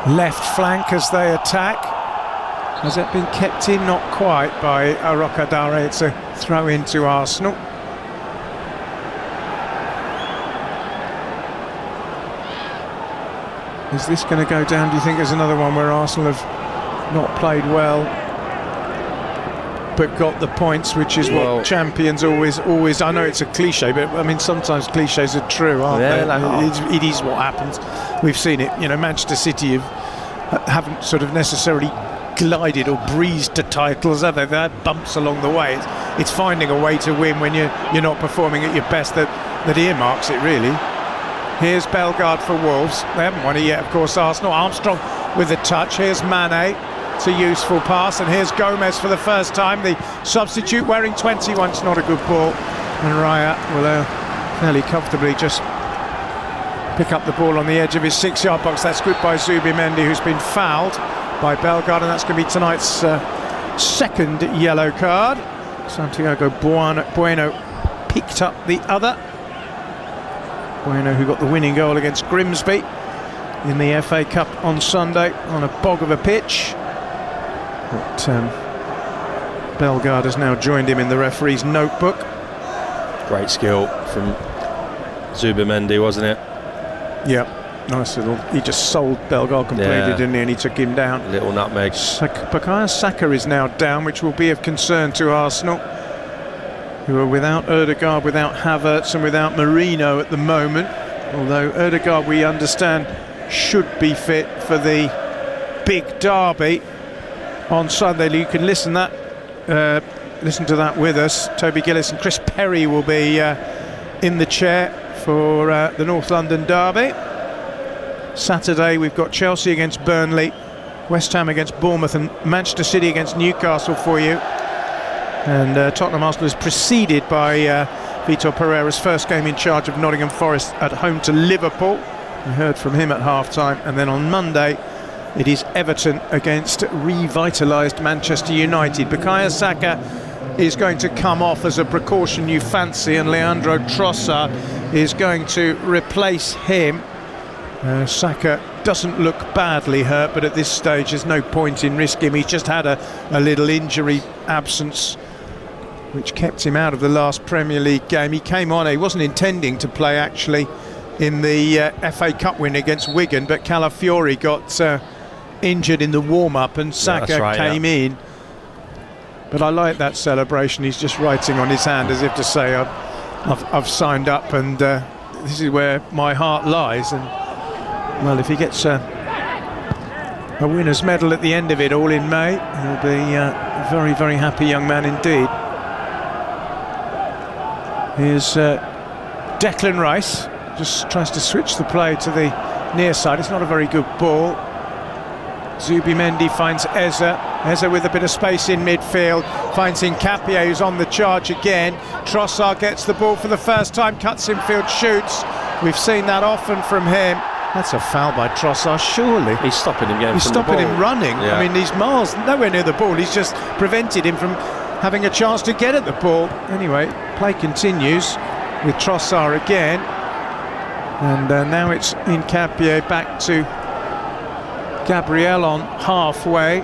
left flank as they attack. Has it been kept in? Not quite by Rocadare. It's a throw into Arsenal. Is this going to go down, do you think, as another one where Arsenal have not played well but got the points, which is what champions always, I know it's a cliche, but I mean sometimes cliches are true, aren't they? It is what happens. We've seen it, you know. Manchester City haven't sort of necessarily glided or breezed to titles, have they? They had bumps along the way. It's finding a way to win when you're not performing at your best that earmarks it, really. Here's Bellegarde for Wolves. They haven't won it yet, of course, Arsenal. Armstrong with a touch. Here's Mane. It's a useful pass. And here's Gomez for the first time. The substitute wearing 21. It's not a good ball. And Raya will fairly comfortably just pick up the ball on the edge of his 6-yard box. That's good by Zubimendi, who's been fouled by Bellegarde. And that's going to be tonight's second yellow card. Santiago Bueno picked up the other. Bueno, who got the winning goal against Grimsby in the FA Cup on Sunday on a bog of a pitch. But Bellegarde has now joined him in the referee's notebook. Great skill from Zubimendi, wasn't it? Yeah, nice little. He just sold Bellegarde completely, didn't he? And he took him down. Little nutmeg. Bukayo Saka is now down, which will be of concern to Arsenal, who are without Ødegaard, without Havertz and without Merino at the moment. Although Ødegaard, we understand, should be fit for the big derby on Sunday. You can listen to that with us. Toby Gillis and Chris Perry will be in the chair for the North London derby. Saturday we've got Chelsea against Burnley, West Ham against Bournemouth and Manchester City against Newcastle for you. And Tottenham Arsenal is preceded by Vitor Pereira's first game in charge of Nottingham Forest at home to Liverpool. We heard from him at half-time. And then on Monday it is Everton against revitalised Manchester United. Bukayo Saka is going to come off as a precaution you fancy, and Leandro Trossard is going to replace him. Saka doesn't look badly hurt, but at this stage there's no point in risking him. He's just had a little injury absence which kept him out of the last Premier League game. He came on, he wasn't intending to play actually in the FA Cup win against Wigan, but Calafiori got injured in the warm-up and Saka came in. But I like that celebration. He's just writing on his hand as if to say, I've signed up and this is where my heart lies. And well, if he gets a winner's medal at the end of it all in May, he'll be a very, very happy young man indeed. Here's Declan Rice, just tries to switch the play to the near side. It's not a very good ball. Zubimendi finds Eze with a bit of space in midfield, finds Nkapie, who's on the charge again. Trossard gets the ball for the first time, cuts infield, shoots. We've seen that often from him. That's a foul by Trossard, surely. He's stopping him getting He's from stopping the ball. him running. Yeah. I mean, he's miles nowhere near the ball. He's just prevented him from having a chance to get at the ball. Anyway, play continues with Trossard again. And now it's Nkapie back to Gabriel on halfway.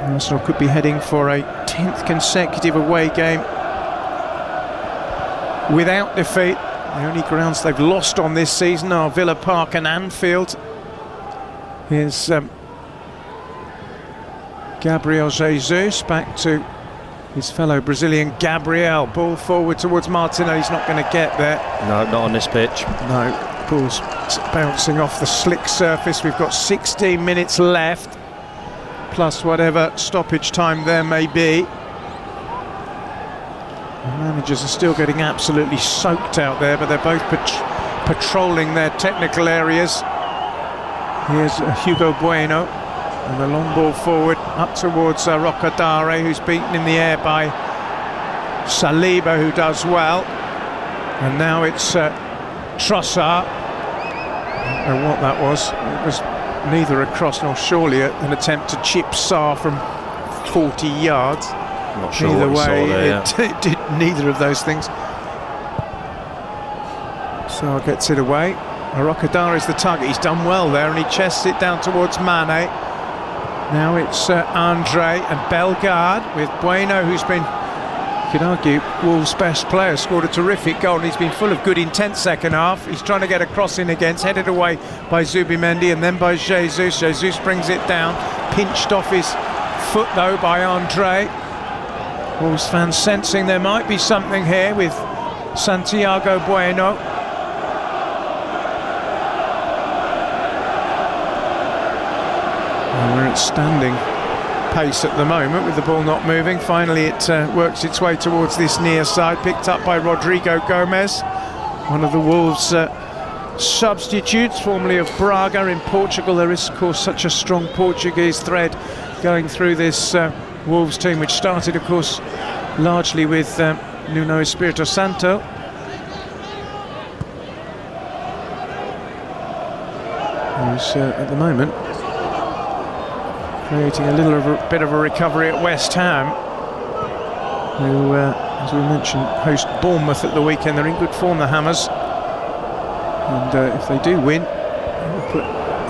Arsenal could be heading for a 10th consecutive away game without defeat. The only grounds they've lost on this season are Villa Park and Anfield. Here's Gabriel Jesus back to his fellow Brazilian Gabriel. Ball forward towards Martinelli. He's not going to get there. No, not on this pitch. No, ball's bouncing off the slick surface. We've got 16 minutes left, plus whatever stoppage time there may be. The managers are still getting absolutely soaked out there, but they're both patrolling their technical areas. Here's Hugo Bueno, and the long ball forward up towards Rocadare, who's beaten in the air by Saliba, who does well. And now it's Trossard. I don't know what that was. It was neither a cross nor surely an attempt to chip Sarr from 40 yards. Not sure Either what way, there, it did neither of those things. Sarr gets it away. Arokadar is the target. He's done well there, and he chests it down towards Mane. Now it's Andre and Bellegarde with Bueno, who's been, you could argue, Wolves' best player, scored a terrific goal, and he's been full of good intent second half. He's trying to get a cross in against, headed away by Zubimendi and then by Jesus. Jesus brings it down, pinched off his foot though by Andre. Wolves fans sensing there might be something here with Santiago Bueno. And we're at standing pace at the moment with the ball not moving. Finally it works its way towards this near side, picked up by Rodrigo Gomes, one of the Wolves substitutes, formerly of Braga in Portugal. There is of course such a strong Portuguese thread going through this Wolves team, which started of course largely with Nuno Espirito Santo. Who's at the moment creating a bit of a recovery at West Ham, who, as we mentioned, host Bournemouth at the weekend. They're in good form, the Hammers, and if they do win, it will put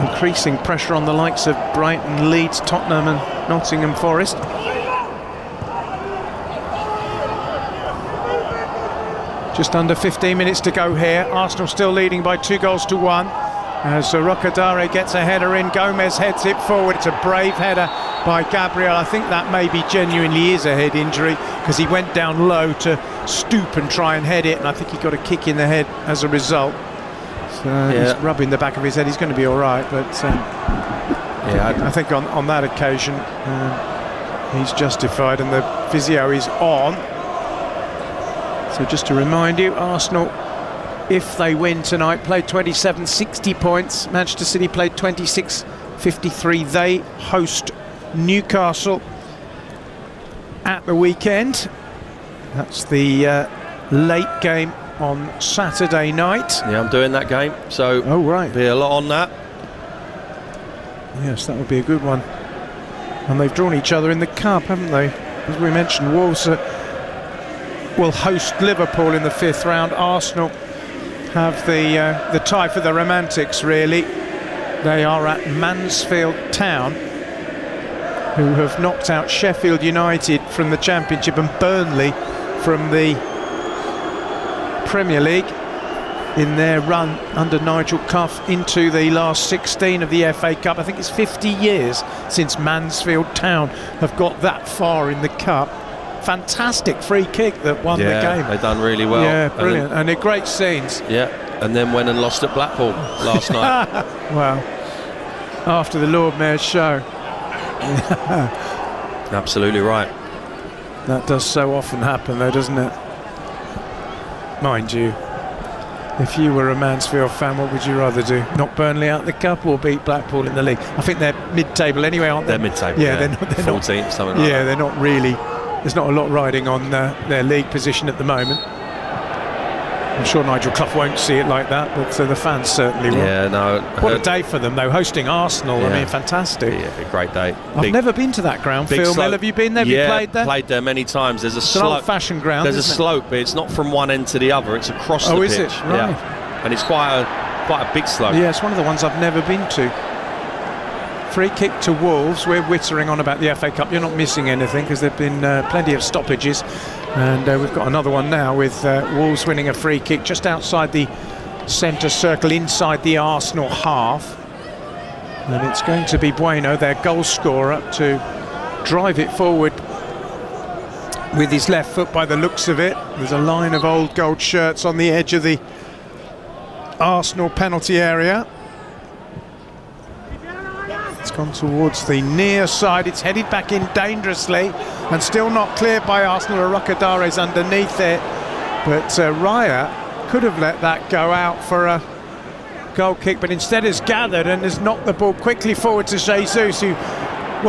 increasing pressure on the likes of Brighton, Leeds, Tottenham and Nottingham Forest. Just under 15 minutes to go here. Arsenal still leading by 2-1. As Rocadare gets a header in, Gomez heads it forward. It's a brave header by Gabriel. I think that maybe genuinely is a head injury, because he went down low to stoop and try and head it, and I think he got a kick in the head as a result. So he's rubbing the back of his head. He's going to be all right, but I think on that occasion he's justified, and the physio is on. So just to remind you, Arsenal, if they win tonight, played 27, 60 points. Manchester City played 26, 53. They host Newcastle at the weekend. That's the late game on Saturday night. Yeah, I'm doing that game, so be a lot on that. Yes, that would be a good one. And they've drawn each other in the Cup, haven't they? As we mentioned, Wolves will host Liverpool in the 5th round. Arsenal have the tie for the Romantics, really. They are at Mansfield Town, who have knocked out Sheffield United from the Championship and Burnley from the Premier League in their run under Nigel Clough into the last 16 of the FA Cup. I think it's 50 years since Mansfield Town have got that far in the Cup. Fantastic free kick that won the game. They've done really well. Yeah, brilliant. And they're great scenes. Yeah, and then went and lost at Blackpool last night. Well, after the Lord Mayor's show. Absolutely right. That does so often happen though, doesn't it? Mind you, if you were a Mansfield fan, what would you rather do? Knock Burnley out the Cup or beat Blackpool in the league? I think they're mid-table anyway, aren't they? They're mid-table, they're 14th, something like that. Yeah, they're not really... There's not a lot riding on their league position at the moment. I'm sure Nigel Clough won't see it like that, but the fans certainly will. Yeah, no. What a day for them, though, hosting Arsenal. Yeah. I mean, fantastic. Yeah, a great day. I've never been to that ground. Phil Mill, have you been there? Have you played there? Played there many times. There's a slope. It's an old-fashioned ground. There's a slope, but it's not from one end to the other. It's across the pitch. Oh, is it? Right. Yeah. And it's quite a big slope. Yeah, it's one of the ones I've never been to. Free kick to Wolves. We're whittering on about the FA Cup. You're not missing anything, because there have been plenty of stoppages, and we've got another one now with Wolves winning a free kick just outside the centre circle, inside the Arsenal half, and it's going to be Bueno, their goal scorer, to drive it forward with his left foot by the looks of it. There's a line of old gold shirts on the edge of the Arsenal penalty area. It's gone towards the near side. It's headed back in dangerously and still not cleared by Arsenal. Rocadare's underneath it, but Raya could have let that go out for a goal kick, but instead has gathered and has knocked the ball quickly forward to Jesus, who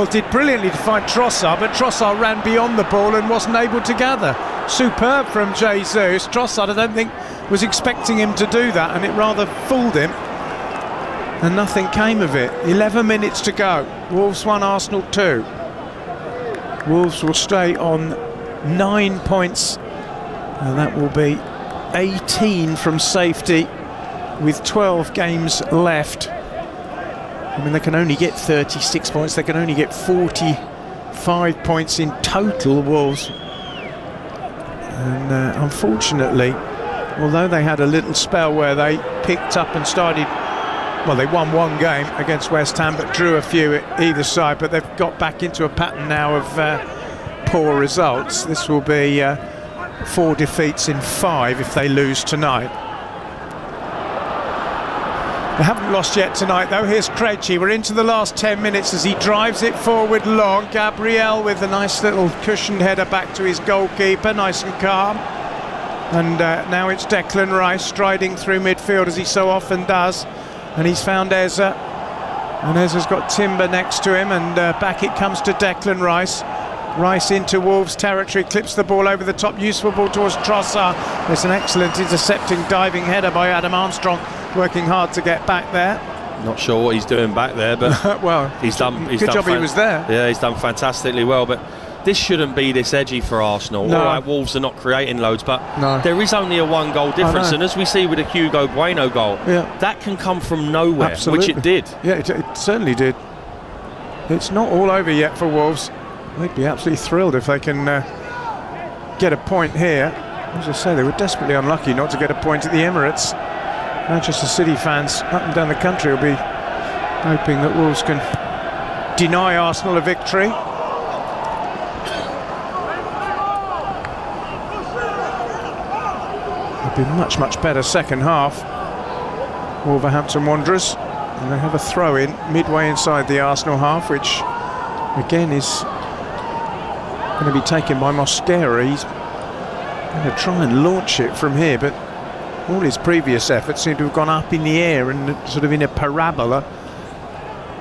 did brilliantly to find Trossard, but Trossard ran beyond the ball and wasn't able to gather. Superb from Jesus. Trossard, I don't think, was expecting him to do that, and it rather fooled him. And nothing came of it. 11 minutes to go. Wolves 1, Arsenal 2. Wolves will stay on 9 points, and that will be 18 from safety with 12 games left. I mean, they can only get 36 points. They can only get 45 points in total, Wolves. And unfortunately, although they had a little spell where they picked up and started, well, they won one game against West Ham but drew a few at either side, but they've got back into a pattern now of poor results. This will be 4 defeats in 5 if they lose tonight. They haven't lost yet tonight, though. Here's Krejci. We're into the last 10 minutes as he drives it forward long. Gabriel with a nice little cushioned header back to his goalkeeper, nice and calm. And now it's Declan Rice striding through midfield as he so often does. And he's found Eze. And Eze's got Timber next to him, and back it comes to Declan Rice. Rice into Wolves territory, clips the ball over the top, useful ball towards Trossard. There's an excellent intercepting diving header by Adam Armstrong, working hard to get back there. Not sure what he's doing back there, but well, he's done. Good job he was there. Yeah, he's done fantastically well. But this shouldn't be this edgy for Arsenal. No. All right, Wolves are not creating loads, but no. There is only a 1-goal difference, and as we see with the Hugo Bueno goal, that can come from nowhere, Absolutely. which it did. Yeah, it certainly did. It's not all over yet for Wolves. They'd be absolutely thrilled if they can get a point here. As I say, they were desperately unlucky not to get a point at the Emirates. Manchester City fans up and down the country will be hoping that Wolves can deny Arsenal a victory. They've been much, much better second half, Wolverhampton Wanderers. And they have a throw-in midway inside the Arsenal half, which again is going to be taken by Mosquera. He's going to try and launch it from here, but all his previous efforts seem to have gone up in the air and sort of in a parabola.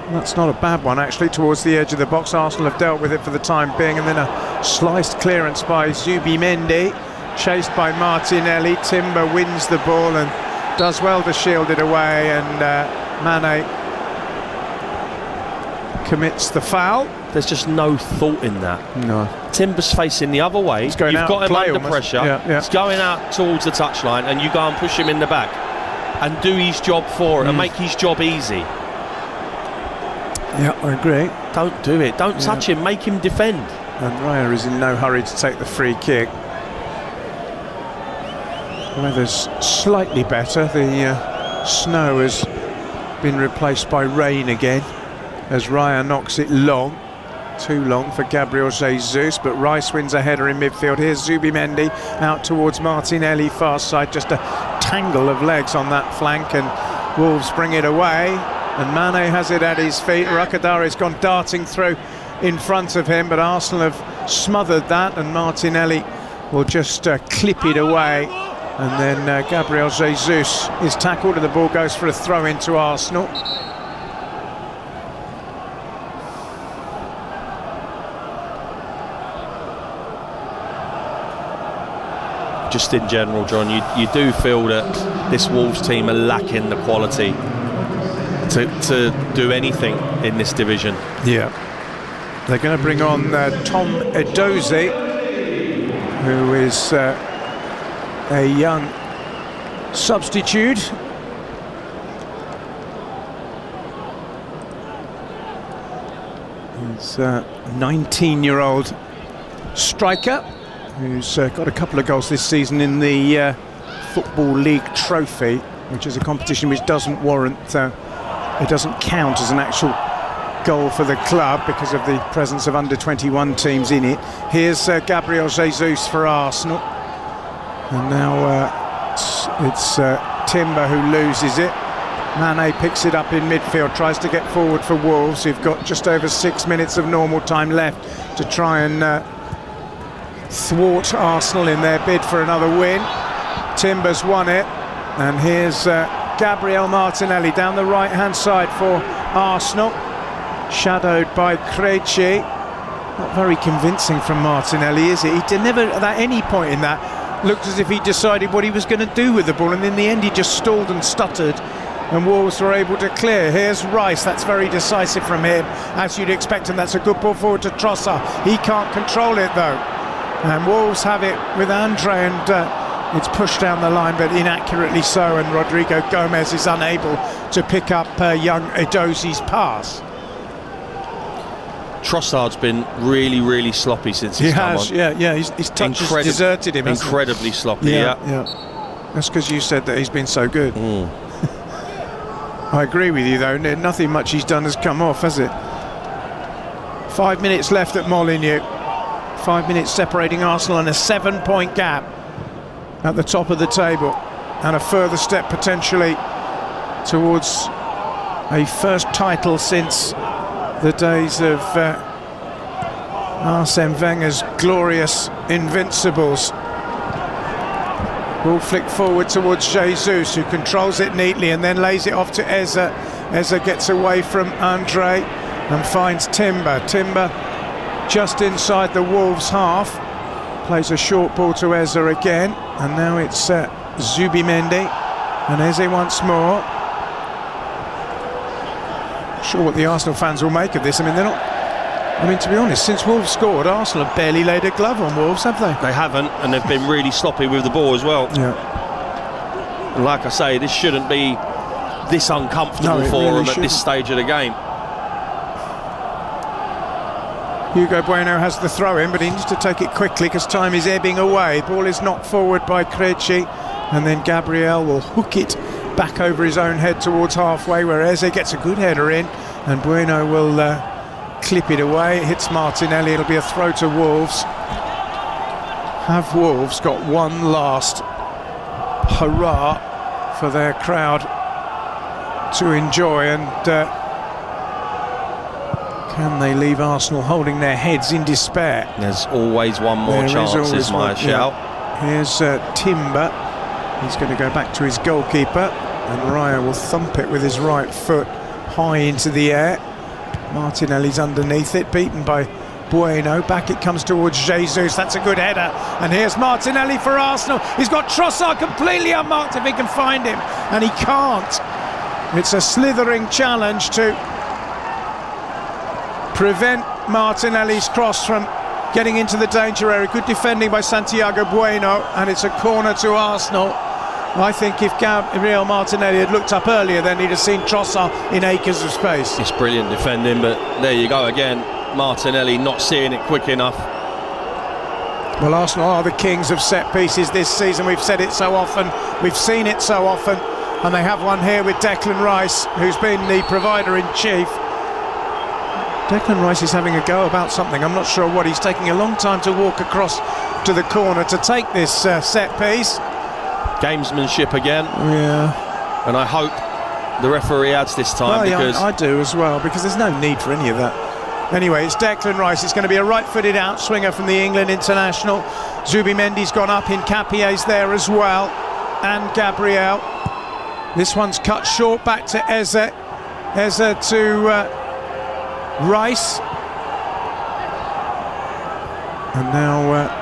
That's not a bad one, actually, towards the edge of the box. Arsenal have dealt with it for the time being, and then a sliced clearance by Zubimendi, chased by Martinelli. Timber wins the ball and does well to shield it away, and Mane commits the foul. There's just no thought in that. No. Timber's facing the other way. He's going You've out got him under almost. pressure. Yeah. He's going out towards the touchline, and you go and push him in the back and do his job for it and make his job easy. Yeah, I agree. Don't do it. Don't touch him. Make him defend. And Raya is in no hurry to take the free kick. The weather's slightly better. The snow has been replaced by rain again as Raya knocks it long. Too long for Gabriel Jesus, but Rice wins a header in midfield. Here's Zubimendi out towards Martinelli, far side. Just a tangle of legs on that flank, and Wolves bring it away. And Mane has it at his feet. Rakadari's gone darting through in front of him, but Arsenal have smothered that, and Martinelli will just clip it away. And then Gabriel Jesus is tackled, and the ball goes for a throw into Arsenal. Just in general, John, you do feel that this Wolves team are lacking the quality to do anything in this division. Yeah. They're going to bring on Tom Edozie, who is a young substitute. He's a 19-year-old striker who's got a couple of goals this season in the Football League Trophy, which is a competition which doesn't warrant, it doesn't count as an actual goal for the club because of the presence of under-21 teams in it. Here's Gabriel Jesus for Arsenal. And now it's Timber who loses it. Mane picks it up in midfield, tries to get forward for Wolves, who've got just over 6 minutes of normal time left to try and thwart Arsenal in their bid for another win. Timber's won it, and here's Gabriel Martinelli down the right-hand side for Arsenal, shadowed by Krejci. Not very convincing from Martinelli, is it? He did never, at any point in that, looked as if he decided what he was going to do with the ball, and in the end he just stalled and stuttered, and Wolves were able to clear. Here's Rice. That's very decisive from him, as you'd expect, and that's a good ball forward to Trossard. He can't control it though, and Wolves have it with Andre, and It's pushed down the line, but inaccurately so, and Rodrigo Gomez is unable to pick up young Edozi's pass. Trossard's been really, really sloppy since he's come on. Yeah. His touch has deserted him. Incredibly sloppy. Yeah. That's because you said that he's been so good. I agree with you, though. Nothing much he's done has come off, has it? 5 minutes left at Molineux. 5 minutes separating Arsenal and a 7-point gap at the top of the table, and a further step potentially towards a first title since the days of Arsene Wenger's glorious Invincibles. Ball flicked forward towards Jesus, who controls it neatly and then lays it off to Eze. Eze gets away from Andre and finds Timber. Timber just inside the Wolves half. Plays a short ball to Eze again, and now it's Zubimendi and Eze once more. Not sure what the Arsenal fans will make of this. I mean, they're not... I mean, to be honest, since Wolves scored, Arsenal have barely laid a glove on Wolves, have they? They haven't, and they've been really sloppy with the ball as well. Yeah. And like I say, this shouldn't be this uncomfortable for them at this stage of the game. Hugo Bueno has the throw in, but he needs to take it quickly because time is ebbing away. Ball is knocked forward by Krejci, and then Gabriel will hook it back over his own head towards halfway, where Eze gets a good header in, and Bueno will clip it away. It hits Martinelli. It'll be a throw to Wolves. Have Wolves got one last hurrah for their crowd to enjoy, and can they leave Arsenal holding their heads in despair? There's always one more chance, is my shout. Yeah. Here's Timber. He's going to go back to his goalkeeper, and Raya will thump it with his right foot high into the air. Martinelli's underneath it, beaten by Bueno. Back it comes towards Jesus. That's a good header. And here's Martinelli for Arsenal. He's got Trossard completely unmarked if he can find him, and he can't. It's a slithering challenge to prevent Martinelli's cross from getting into the danger area. Good defending by Santiago Bueno, and it's a corner to Arsenal. I think if Gabriel Martinelli had looked up earlier, then he'd have seen Trossard in acres of space. It's brilliant defending, but there you go again. Martinelli not seeing it quick enough. Well, Arsenal are the kings of set pieces this season. We've said it so often, we've seen it so often, and they have one here with Declan Rice, who's been the provider in chief. Declan Rice is having a go about something. I'm not sure what. He's taking a long time to walk across to the corner to take this set piece. Gamesmanship again. Yeah. And I hope the referee adds this time, because I do as well, because there's no need for any of that. Anyway, it's Declan Rice. It's going to be a right-footed outswinger from the England international. Zubimendi's gone up in. Capier's there as well, and Gabriel. This one's cut short back to Eze. Eze to Rice. And now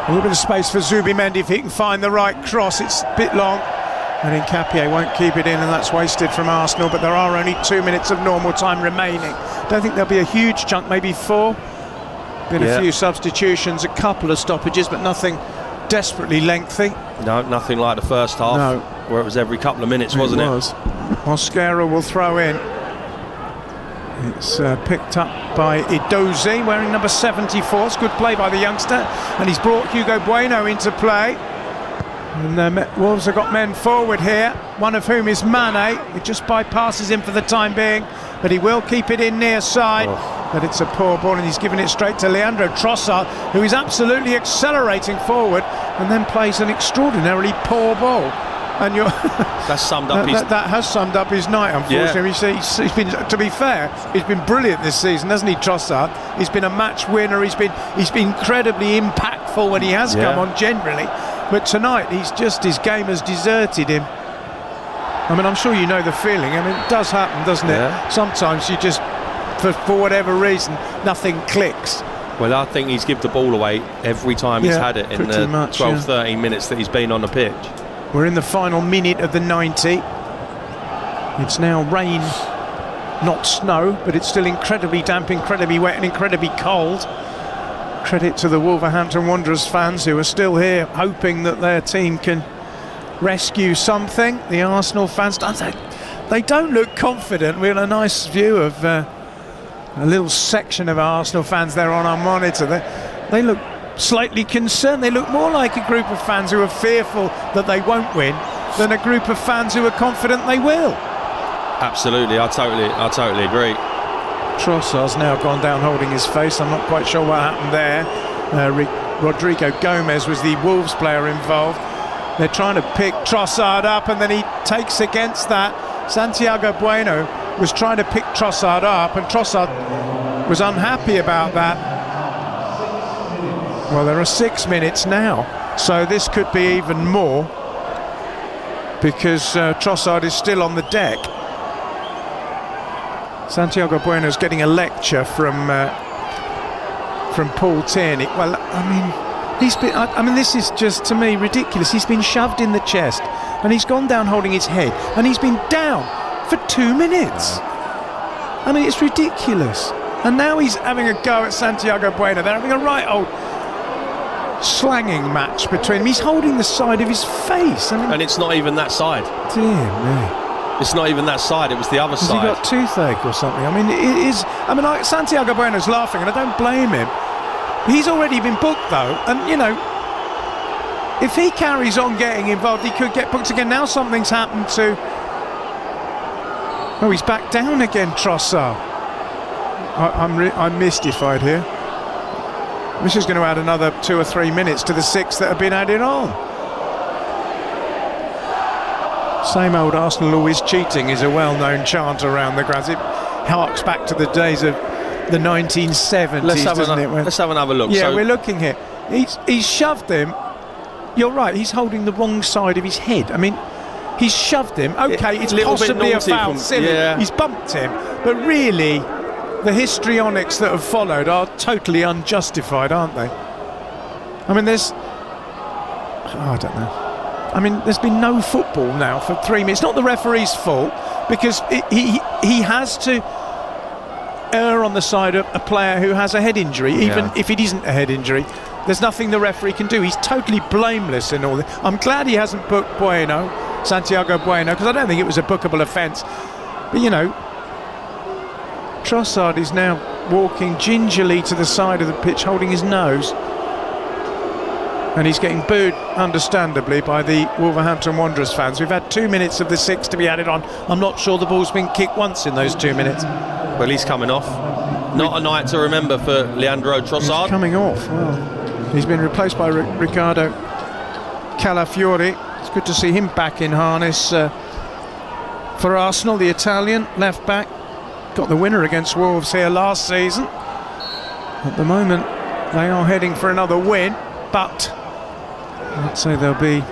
a little bit of space for Zubimendi if he can find the right cross. It's a bit long, and then Capier won't keep it in, and that's wasted from Arsenal. But there are only 2 minutes of normal time remaining. Don't think there'll be a huge chunk, maybe 4. Been a few substitutions, a couple of stoppages, but nothing desperately lengthy. No, nothing like the first half, no, where it was every couple of minutes, wasn't it? Mosquera will throw in. It's picked up by Edozi, wearing number 74. It's good play by the youngster, and he's brought Hugo Bueno into play. And Wolves have got men forward here, one of whom is Mane. It just bypasses him for the time being, but he will keep it in near side. But it's a poor ball, and he's given it straight to Leandro Trossard, who is absolutely accelerating forward, and then plays an extraordinarily poor ball. And that's summed up. That has summed up his night, unfortunately. Yeah. He's been, to be fair, he's been brilliant this season, hasn't he, Trossard? He's been a match winner. He's been incredibly impactful when he has come on generally. But tonight, his game has deserted him. I mean, I'm sure you know the feeling. I mean, it does happen, doesn't it? Yeah. Sometimes you just, for whatever reason, nothing clicks. Well, I think he's given the ball away every time he's had it in the 12, 13 minutes that he's been on the pitch. We're in the final minute of the 90. It's now rain, not snow, but it's still incredibly damp, incredibly wet and incredibly cold. Credit to the Wolverhampton Wanderers fans who are still here, hoping that their team can rescue something. The Arsenal fans, they don't look confident. We had a nice view of a little section of Arsenal fans there on our monitor. They look slightly concerned. They look more like a group of fans who are fearful that they won't win than a group of fans who are confident they will. Absolutely, I totally agree. Trossard's now gone down holding his face. I'm not quite sure what happened there. Rodrigo Gomez was the Wolves player involved. They're trying to pick Trossard up, and then he takes against that. Santiago Bueno was trying to pick Trossard up, and Trossard was unhappy about that. Well, there are 6 minutes now, so this could be even more, because Trossard is still on the deck. Santiago Bueno's getting a lecture from Paul Tierney. Well, I mean, he's been. I mean, this is just, to me, ridiculous. He's been shoved in the chest, and he's gone down holding his head, and he's been down for 2 minutes. I mean, it's ridiculous. And now he's having a go at Santiago Bueno. They're having a right old slanging match between them. He's holding the side of his face. I mean, And it's not even that side. Dear me. It's not even that side, it was the other Has side. he got toothache or something? I mean, it is. I mean, like, Santiago Bueno's laughing, and I don't blame him. He's already been booked, though, and you know, if he carries on getting involved, he could get booked again. Now something's happened to. Oh, he's back down again, Trossard. I'm mystified here. This is going to add another 2 or 3 minutes to the 6 that have been added on. Same old Arsenal always cheating is a well-known chant around the grounds. It harks back to the days of the 1970s, doesn't it? Let's have another look. Yeah, we're looking here. He's shoved him. You're right, he's holding the wrong side of his head. I mean, he's shoved him. Okay, it's possibly a foul, silly. Yeah. He's bumped him. But really, the histrionics that have followed are totally unjustified, aren't they? I mean, I don't know. I mean, there's been no football now for 3 minutes. It's not the referee's fault, because he has to err on the side of a player who has a head injury, even if it isn't a head injury. There's nothing the referee can do. He's totally blameless in all this. I'm glad he hasn't booked Santiago Bueno, because I don't think it was a bookable offence. But, you know, Trossard is now walking gingerly to the side of the pitch, holding his nose. And he's getting booed, understandably, by the Wolverhampton Wanderers fans. We've had 2 minutes of the 6 to be added on. I'm not sure the ball's been kicked once in those 2 minutes. Well, he's coming off. Not a night to remember for Leandro Trossard. He's coming off. Well, he's been replaced by Riccardo Calafiori. It's good to see him back in harness for Arsenal. The Italian left back got the winner against Wolves here last season. At the moment, they are heading for another win, but I'd say they'll be.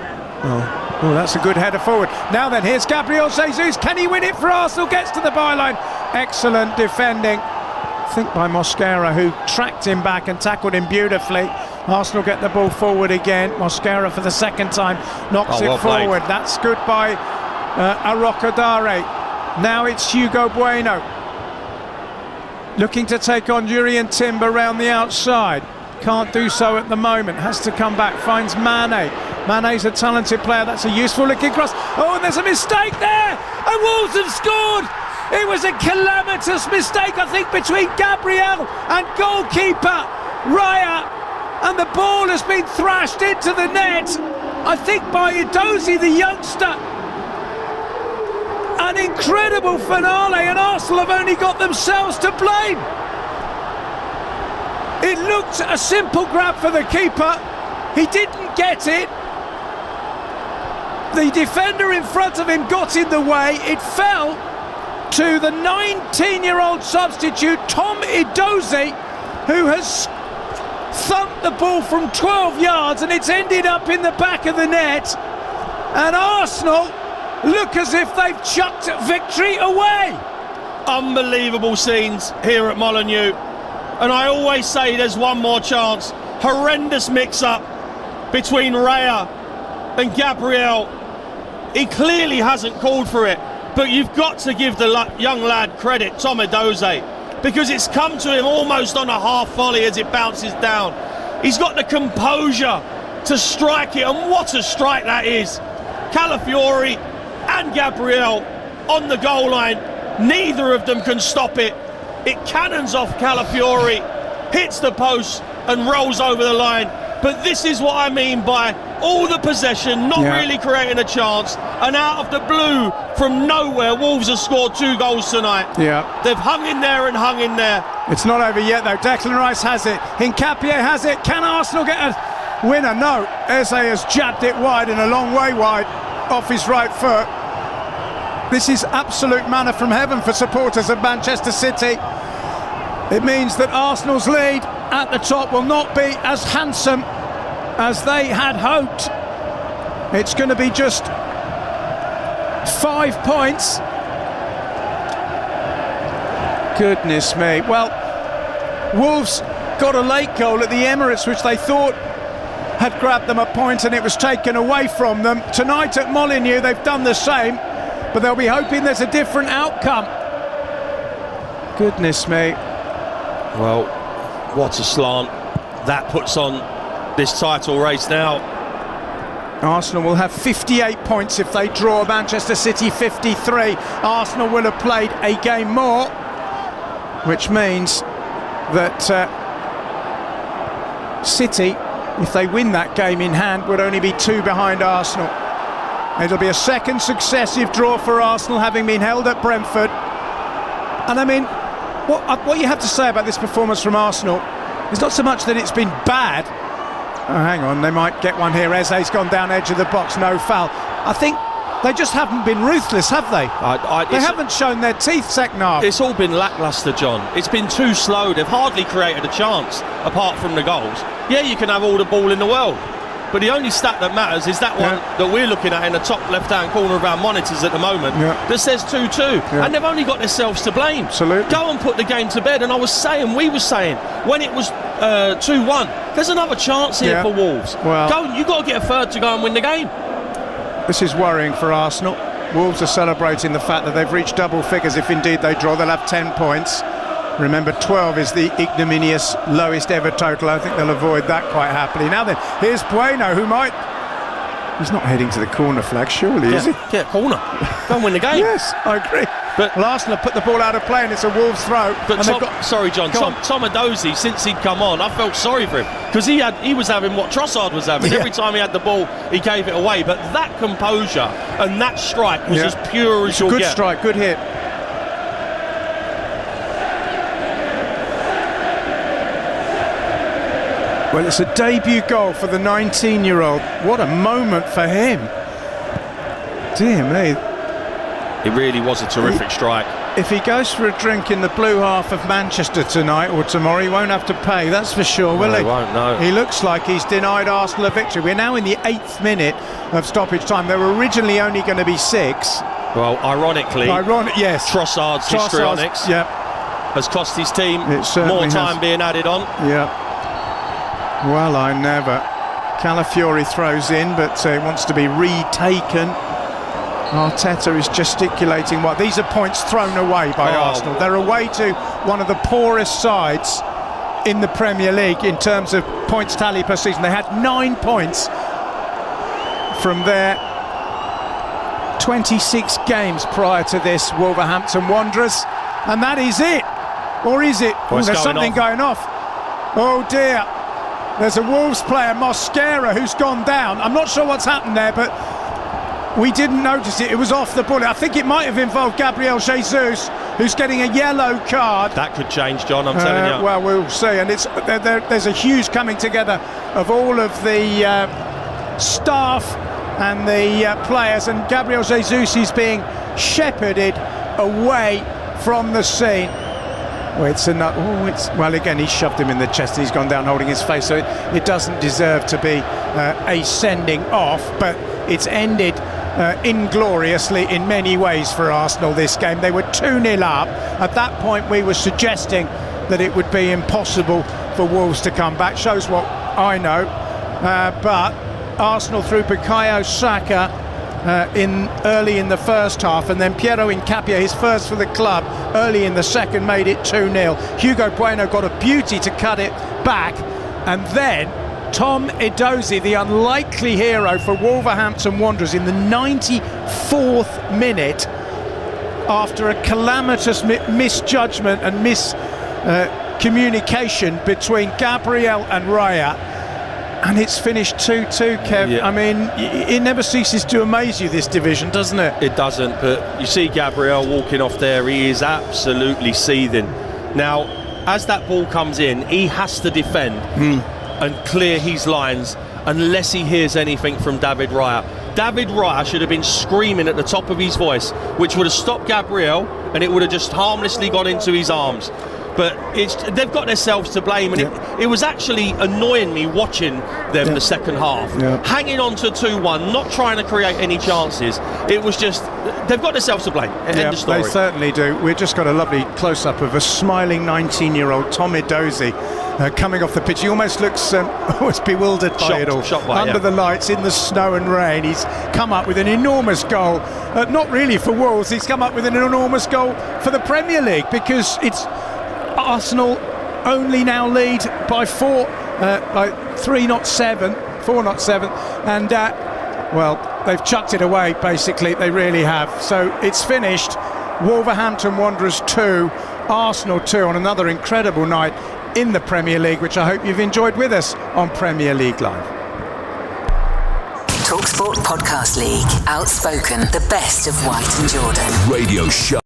Oh, that's a good header forward. Now then, here's Gabriel Jesus. Can he win it for Arsenal? Gets to the byline. Excellent defending, I think, by Mosquera, who tracked him back and tackled him beautifully. Arsenal get the ball forward again. Mosquera for the second time knocks it forward. Played. That's good by Arrocadare. Now it's Hugo Bueno looking to take on Jurrien Timber round the outside. Can't do so at the moment. Has to come back. Finds Mane. Mane's a talented player. That's a useful looking cross. Oh, and there's a mistake there. And Wolves have scored. It was a calamitous mistake, I think, between Gabriel and goalkeeper Raya. And the ball has been thrashed into the net, I think, by Edozie, the youngster. An incredible finale, and Arsenal have only got themselves to blame. It looked a simple grab for the keeper. He didn't get it. The defender in front of him got in the way. It fell to the 19-year-old substitute, Tom Edozie, who has thumped the ball from 12 yards, and it's ended up in the back of the net. And Arsenal look as if they've chucked victory away. Unbelievable scenes here at Molineux. And I always say there's one more chance. Horrendous mix-up between Raya and Gabriel. He clearly hasn't called for it, but you've got to give the young lad credit, Tom Edozie. because it's come to him almost on a half volley as it bounces down. He's got the composure to strike it, and what a strike that is. Calafiori and Gabriel on the goal line, neither of them can stop it. It cannons off Calafiori, hits the post and rolls over the line. But this is what I mean by all the possession, not really creating a chance, and out of the blue, from nowhere, Wolves have scored 2 goals tonight. Yeah. They've hung in there and hung in there. It's not over yet though. Declan Rice has it. Hincapié has it. Can Arsenal get a winner? No. Eze has jabbed it wide and a long way wide off his right foot. This is absolute manna from heaven for supporters of Manchester City. It means that Arsenal's lead at the top will not be as handsome as they had hoped. It's going to be just 5 points. Goodness me. Well, Wolves got a late goal at the Emirates, which they thought had grabbed them a point, and it was taken away from them. Tonight at Molineux, they've done the same, but they'll be hoping there's a different outcome. Goodness me. Well, what a slant that puts on this title race now. Arsenal will have 58 points if they draw. Manchester City 53. Arsenal will have played a game more, which means that City, if they win that game in hand, would only be 2 behind Arsenal. It'll be a second successive draw for Arsenal, having been held at Brentford. And I mean, what you have to say about this performance from Arsenal is not so much that it's been bad. Oh, hang on, they might get one here. Eze's gone down edge of the box, no foul. I think they just haven't been ruthless, have they? They haven't shown their teeth second half. It's all been lacklustre, John. It's been too slow. They've hardly created a chance, apart from the goals. Yeah, you can have all the ball in the world, but the only stat that matters is that one that we're looking at in the top left-hand corner of our monitors at the moment that says 2-2, and they've only got themselves to blame. Absolutely. Go and put the game to bed. And we were saying, when it was 2-1, there's another chance here for Wolves. Well, you've got to get a third to go and win the game. This is worrying for Arsenal. Wolves are celebrating the fact that they've reached double figures. If indeed they draw, they'll have 10 points. Remember, 12 is the ignominious lowest ever total. I think they'll avoid that quite happily. Now then, here's Bueno, who might... He's not heading to the corner flag, surely, is he? Yeah, corner. Go and win the game. Yes, I agree. But Arsenal have put the ball out of play, and it's a Wolves throw. But sorry, John. Tom Adozie, since he'd come on, I felt sorry for him, because he was having what Trossard was having. Every time he had the ball, he gave it away. But that composure and that strike was as pure as you'll get. Good strike, good hit. Well, it's a debut goal for the 19-year-old. What a moment for him. Dear me. It really was a terrific strike. If he goes for a drink in the blue half of Manchester tonight or tomorrow, he won't have to pay, that's for sure, will he? He won't, no. He looks like he's denied Arsenal a victory. We're now in the 8th minute of stoppage time. There were originally only going to be 6. Well, ironically, yes. Trossard's histrionics has cost his team more time being added on. Yeah. Well, I never. Calafiori throws in, but he wants to be retaken. Arteta is gesticulating. These are points thrown away by Arsenal. They're away to one of the poorest sides in the Premier League in terms of points tally per season. They had 9 points from their 26 games prior to this, Wolverhampton Wanderers, and that is it. Or is it? There's something going off. Oh dear. There's a Wolves player, Mosquera, who's gone down. I'm not sure what's happened there, but we didn't notice it. It was off the bullet. I think it might have involved Gabriel Jesus, who's getting a yellow card. That could change, John, I'm telling you. Well, we'll see. And there's a huge coming together of all of the staff and the players, and Gabriel Jesus is being shepherded away from the scene. Well, again, he shoved him in the chest and he's gone down holding his face, so it doesn't deserve to be a sending off, but it's ended ingloriously in many ways for Arsenal this game. They were 2-0 up. At that point we were suggesting that it would be impossible for Wolves to come back. Shows what I know. But Arsenal through Bukayo Saka early in the first half, and then Piero Incapia, his first for the club, early in the second, made it 2-0. Hugo Bueno got a beauty to cut it back, and then Tom Edozie, the unlikely hero for Wolverhampton Wanderers, in the 94th minute, after a calamitous misjudgment and miscommunication between Gabriel and Raya, and it's finished 2-2, Kev. Yeah. I mean, it never ceases to amaze you, this division, doesn't it? It doesn't, but you see Gabriel walking off there, he is absolutely seething. Now, as that ball comes in, he has to defend and clear his lines unless he hears anything from David Raya. David Raya should have been screaming at the top of his voice, which would have stopped Gabriel, and it would have just harmlessly gone into his arms. But they've got themselves to blame, and it was actually annoying me watching them the second half, hanging on to 2-1, not trying to create any chances. It was just, they've got themselves to blame. End of story. They certainly do. We've just got a lovely close-up of a smiling 19-year-old Tom Edozie coming off the pitch. He almost looks almost bewildered by it all. Under the lights, in the snow and rain, he's come up with an enormous goal. Not really for Wolves, he's come up with an enormous goal for the Premier League, because it's Arsenal only now lead by 4, by 3, not 7, 4, not 7, and well, they've chucked it away, basically. They really have. So it's finished. Wolverhampton Wanderers 2, Arsenal 2, on another incredible night in the Premier League, which I hope you've enjoyed with us on Premier League Live. TalkSport Podcast League. Outspoken, the best of White and Jordan. Radio show.